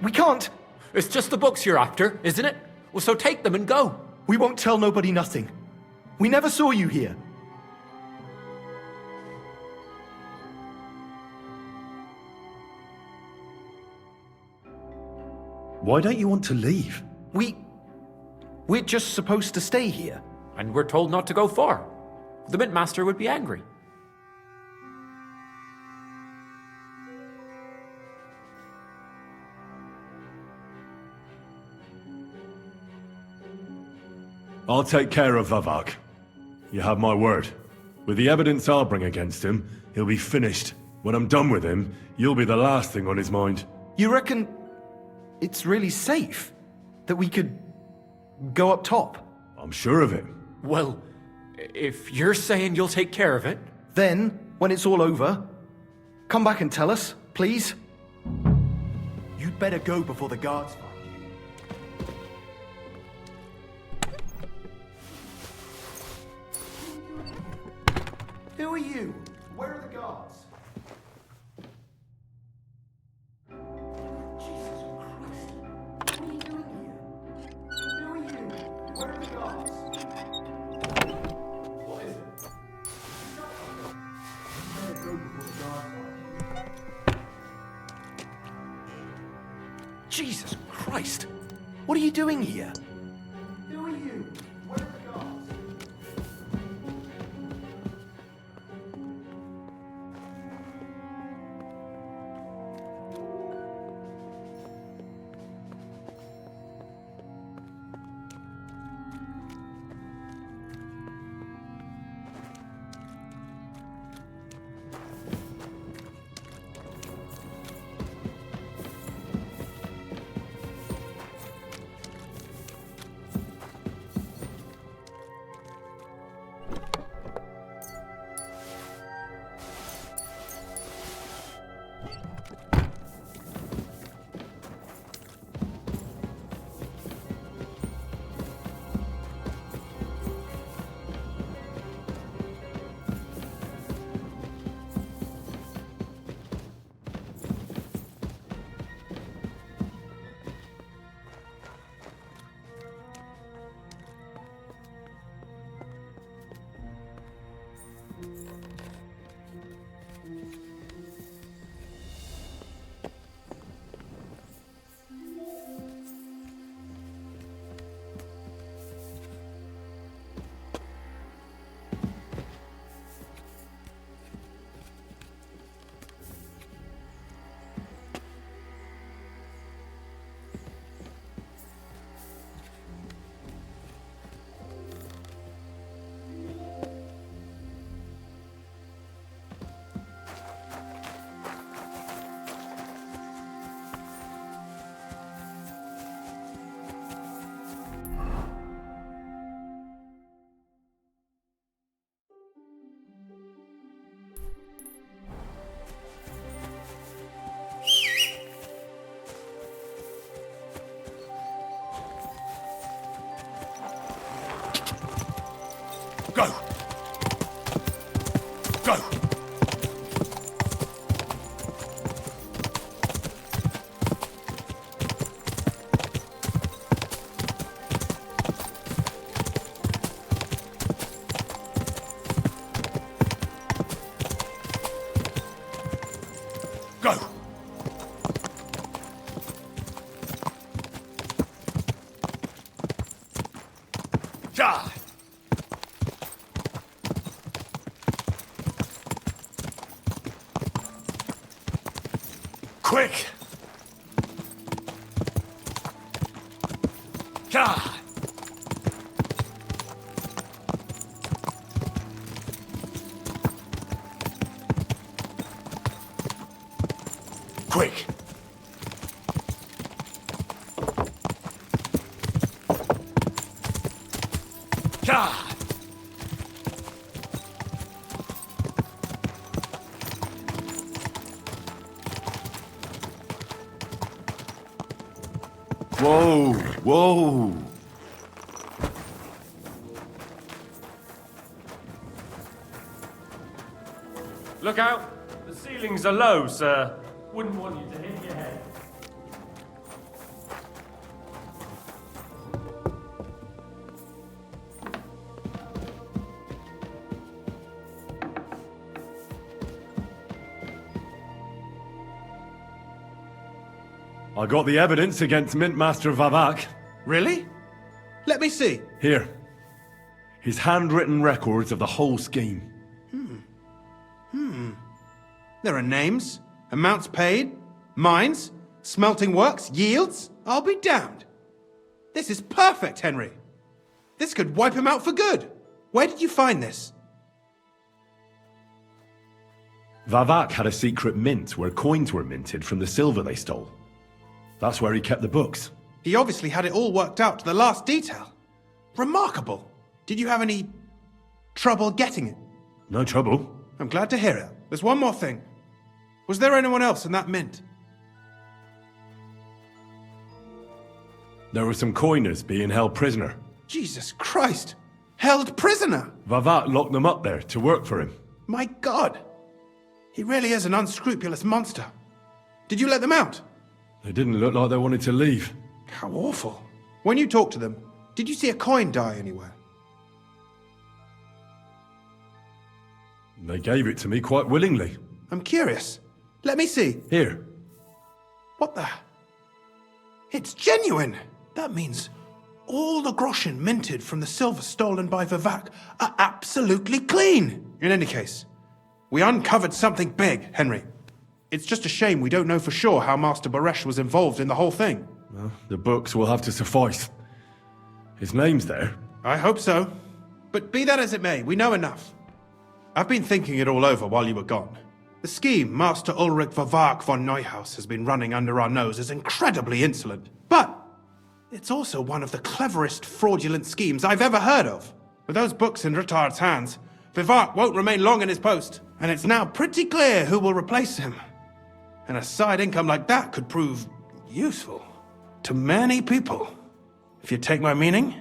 we can't... It's just the books you're after, isn't it? Well, so take them and go. We won't tell nobody nothing. We never saw you here. Why don't you want to leave? We're just supposed to stay here. And we're told not to go far. The Mint Master would be angry. I'll take care of Vavak. You have my word. With the evidence I'll bring against him, he'll be finished. When I'm done with him, you'll be the last thing on his mind. You reckon it's really safe that we could go up top? I'm sure of it. Well, if you're saying you'll take care of it... Then, when it's all over, come back and tell us, please. You'd better go before the guards find you. Who are you? Where are the guards? Jesus Christ. What are you doing here? Who are you? Where are the guards? What is it? You better go before the guards find you. Jesus Christ. What are you doing here? Who are you? Where are the guards? Go! Go! Go! Ja! Quick! Ja! Quick! Ja! Whoa, whoa. Look out! The ceilings are low, sir. Wouldn't want you to hit your head. I got the evidence against Mintmaster Vavak. Really? Let me see. Here. His handwritten records of the whole scheme. There are names, amounts paid, mines, smelting works, yields. I'll be damned. This is perfect, Henry. This could wipe him out for good. Where did you find this? Vavak had a secret mint where coins were minted from the silver they stole. That's where he kept the books. He obviously had it all worked out to the last detail. Remarkable. Did you have any trouble getting it? No trouble. I'm glad to hear it. There's one more thing. Was there anyone else in that mint? There were some coiners being held prisoner. Jesus Christ! Held prisoner! Vavak locked them up there to work for him. My God! He really is an unscrupulous monster. Did you let them out? They didn't look like they wanted to leave. How awful. When you talked to them, did you see a coin die anywhere? They gave it to me quite willingly. I'm curious. Let me see. Here. What the? It's genuine! That means all the groschen minted from the silver stolen by Vivak are absolutely clean! In any case, we uncovered something big, Henry. It's just a shame we don't know for sure how Master Baresh was involved in the whole thing. Well, the books will have to suffice. His name's there. I hope so. But be that as it may, we know enough. I've been thinking it all over while you were gone. The scheme Master Ulrich Vavak von Neuhaus has been running under our nose is incredibly insolent. But it's also one of the cleverest fraudulent schemes I've ever heard of. With those books in Retard's hands, Vivak won't remain long in his post, and it's now pretty clear who will replace him. And a side income like that could prove useful to many people, if you take my meaning.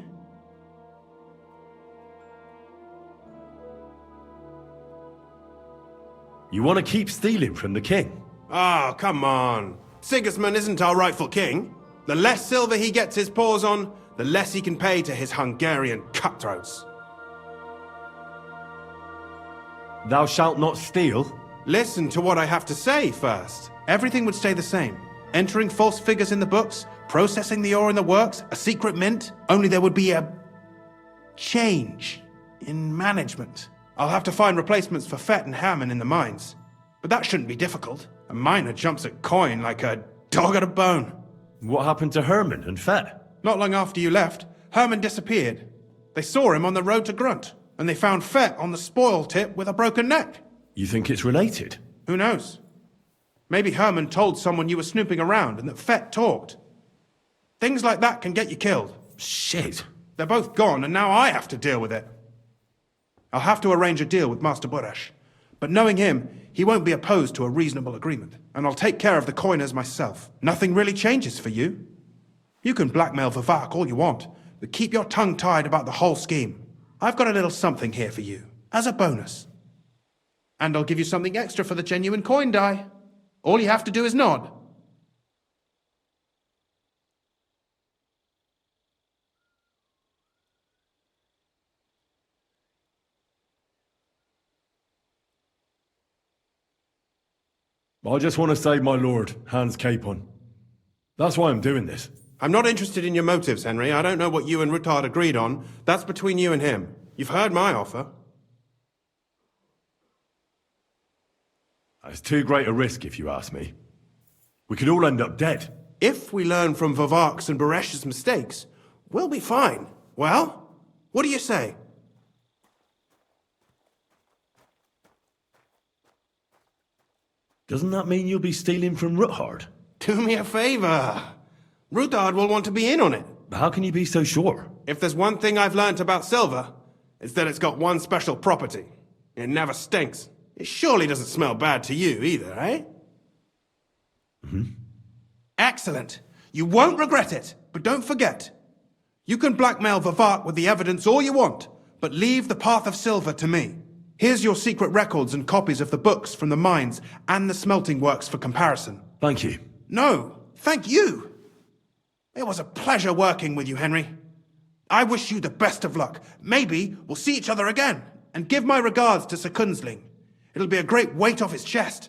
You want to keep stealing from the king? Oh, come on. Sigismund isn't our rightful king. The less silver he gets his paws on, the less he can pay to his Hungarian cutthroats. Thou shalt not steal? Listen to what I have to say first. Everything would stay the same. Entering false figures in the books, processing the ore in the works, a secret mint, only there would be a change in management. I'll have to find replacements for Fett and Hammond in the mines. But that shouldn't be difficult. A miner jumps at coin like a dog at a bone. What happened to Herman and Fett? Not long after you left, Herman disappeared. They saw him on the road to Grunt, and they found Fett on the spoil tip with a broken neck. You think it's related? Who knows? Maybe Herman told someone you were snooping around and that Fett talked. Things like that can get you killed. Shit. They're both gone, and now I have to deal with it. I'll have to arrange a deal with Master Buresh. But knowing him, he won't be opposed to a reasonable agreement. And I'll take care of the coiners myself. Nothing really changes for you. You can blackmail Vivak all you want, but keep your tongue tied about the whole scheme. I've got a little something here for you, as a bonus. And I'll give you something extra for the genuine coin die. All you have to do is nod. I just want to save my lord, Hans Capon. That's why I'm doing this. I'm not interested in your motives, Henry. I don't know what you and Ruttard agreed on. That's between you and him. You've heard my offer. It's too great a risk, if you ask me. We could all end up dead. If we learn from Vavak's and Baresh's mistakes, we'll be fine. Well, what do you say? Doesn't that mean you'll be stealing from Ruttard? Do me a favor. Ruttard will want to be in on it. How can you be so sure? If there's one thing I've learnt about silver, it's that it's got one special property. It never stinks. It surely doesn't smell bad to you either, eh? Excellent. You won't regret it, but don't forget. You can blackmail Vavak with the evidence all you want, but leave the path of silver to me. Here's your secret records and copies of the books from the mines and the smelting works for comparison. Thank you. No, thank you. It was a pleasure working with you, Henry. I wish you the best of luck. Maybe we'll see each other again. And give my regards to Sir Kunsling. It'll be a great weight off his chest.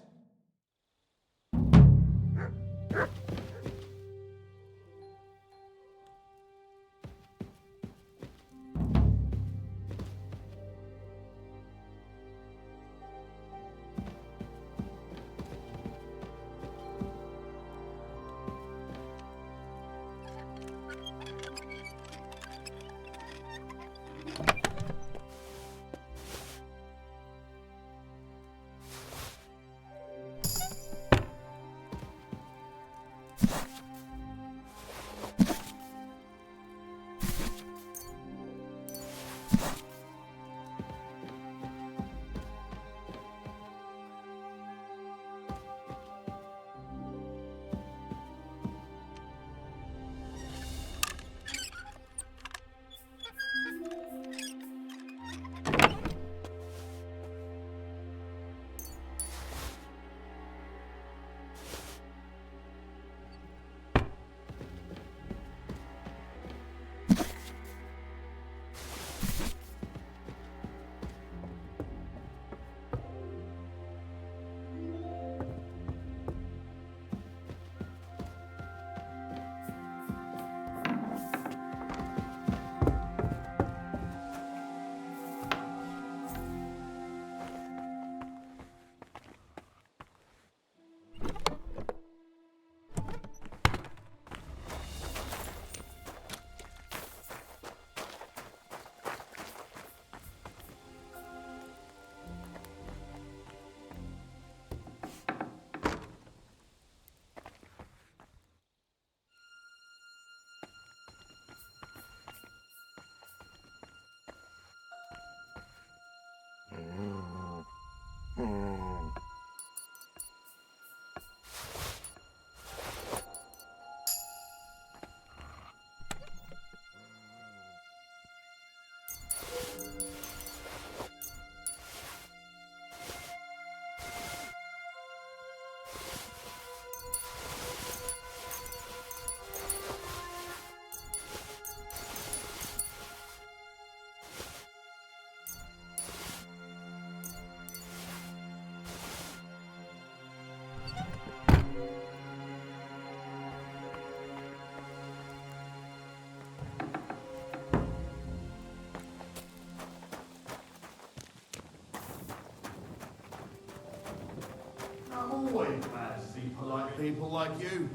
I'm always glad to see polite people like you.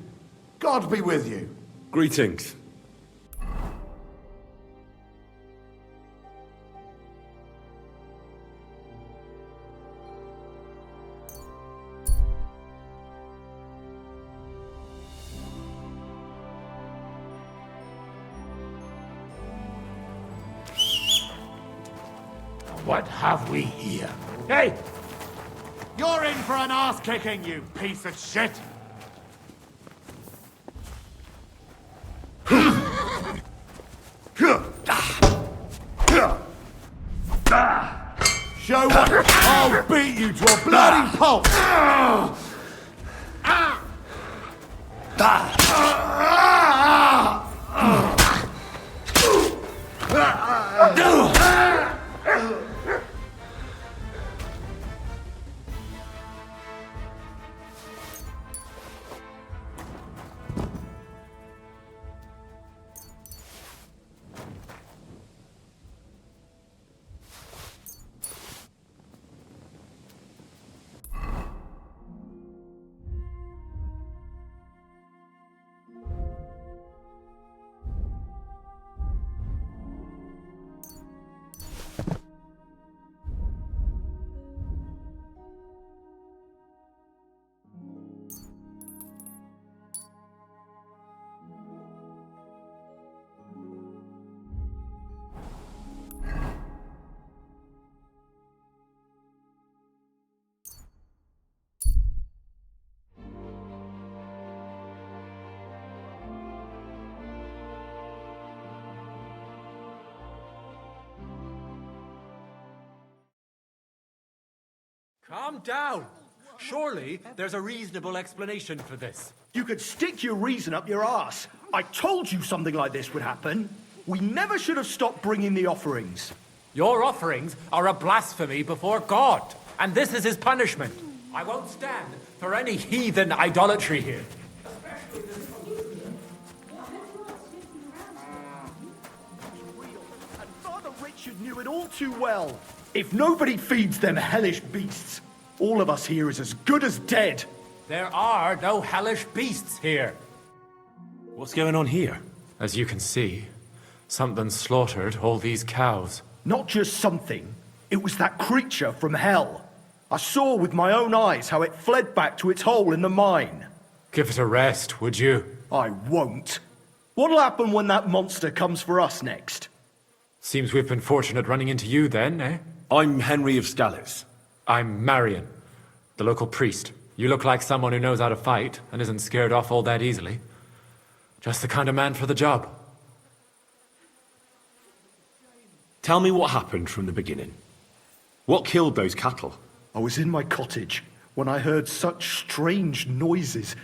God be with you. Greetings. What have we here? Hey! You're in for an ass-kicking, you piece of shit! Show what? I'll beat you to a bloody pulp! Calm down. Surely there's a reasonable explanation for this. You could stick your reason up your ass. I told you something like this would happen. We never should have stopped bringing the offerings. Your offerings are a blasphemy before God, and this is his punishment. I won't stand for any heathen idolatry here. And Father Richard knew it all too well. If nobody feeds them hellish beasts, all of us here is as good as dead. There are no hellish beasts here. What's going on here? As you can see, something slaughtered all these cows. Not just something. It was that creature from hell. I saw with my own eyes how it fled back to its hole in the mine. Give it a rest, would you? I won't. What'll happen when that monster comes for us next? Seems we've been fortunate running into you then, eh? I'm Henry of Scallis. I'm Marion, the local priest. You look like someone who knows how to fight and isn't scared off all that easily. Just the kind of man for the job. Tell me what happened from the beginning. What killed those cattle? I was in my cottage when I heard such strange noises.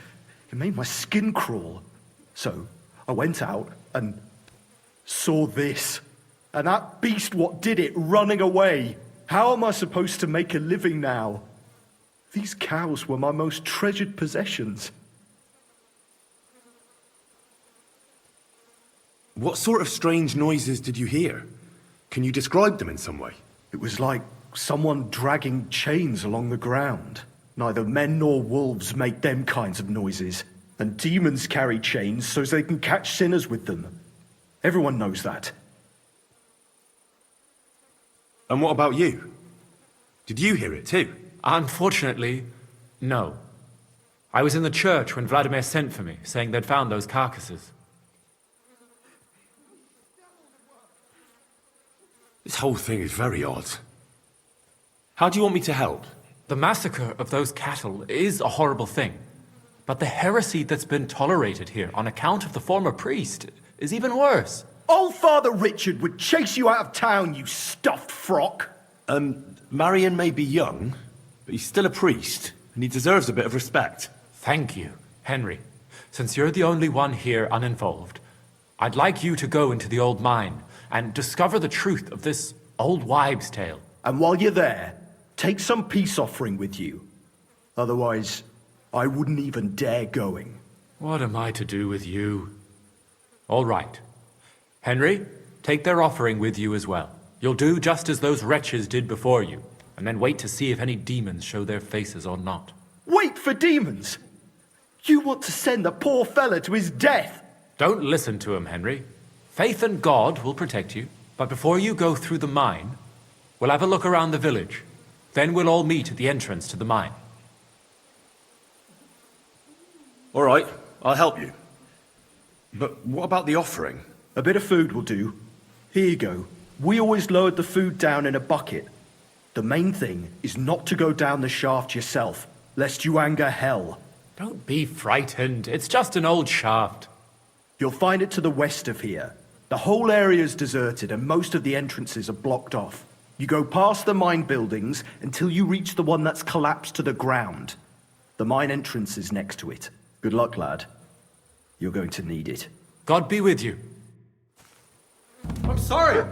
It made my skin crawl. So I went out and saw this. And that beast what did it running away. How am I supposed to make a living now? These cows were my most treasured possessions. What sort of strange noises did you hear? Can you describe them in some way? It was like someone dragging chains along the ground. Neither men nor wolves make them kinds of noises. And demons carry chains so they can catch sinners with them. Everyone knows that. And what about you? Did you hear it too? Unfortunately, no. I was in the church when Vladimir sent for me, saying they'd found those carcasses. This whole thing is very odd. How do you want me to help? The massacre of those cattle is a horrible thing. But the heresy that's been tolerated here on account of the former priest is even worse. Old Father Richard would chase you out of town, you stuffed frock. Marion may be young, but he's still a priest, and he deserves a bit of respect. Thank you, Henry. Since you're the only one here uninvolved, I'd like you to go into the old mine and discover the truth of this old wives' tale. And while you're there, take some peace offering with you. Otherwise, I wouldn't even dare going. What am I to do with you? All right. Henry, take their offering with you as well. You'll do just as those wretches did before you, and then wait to see if any demons show their faces or not. Wait for demons? You want to send the poor fella to his death? Don't listen to him, Henry. Faith in God will protect you, but before you go through the mine, we'll have a look around the village. Then we'll all meet at the entrance to the mine. All right, I'll help you. But what about the offering? A bit of food will do. Here you go. We always lowered the food down in a bucket. The main thing is not to go down the shaft yourself, lest you anger hell. Don't be frightened. It's just an old shaft. You'll find it to the west of here. The whole area is deserted and most of the entrances are blocked off. You go past the mine buildings until you reach the one that's collapsed to the ground. The mine entrance is next to it. Good luck, lad. You're going to need it. God be with you. I'm sorry.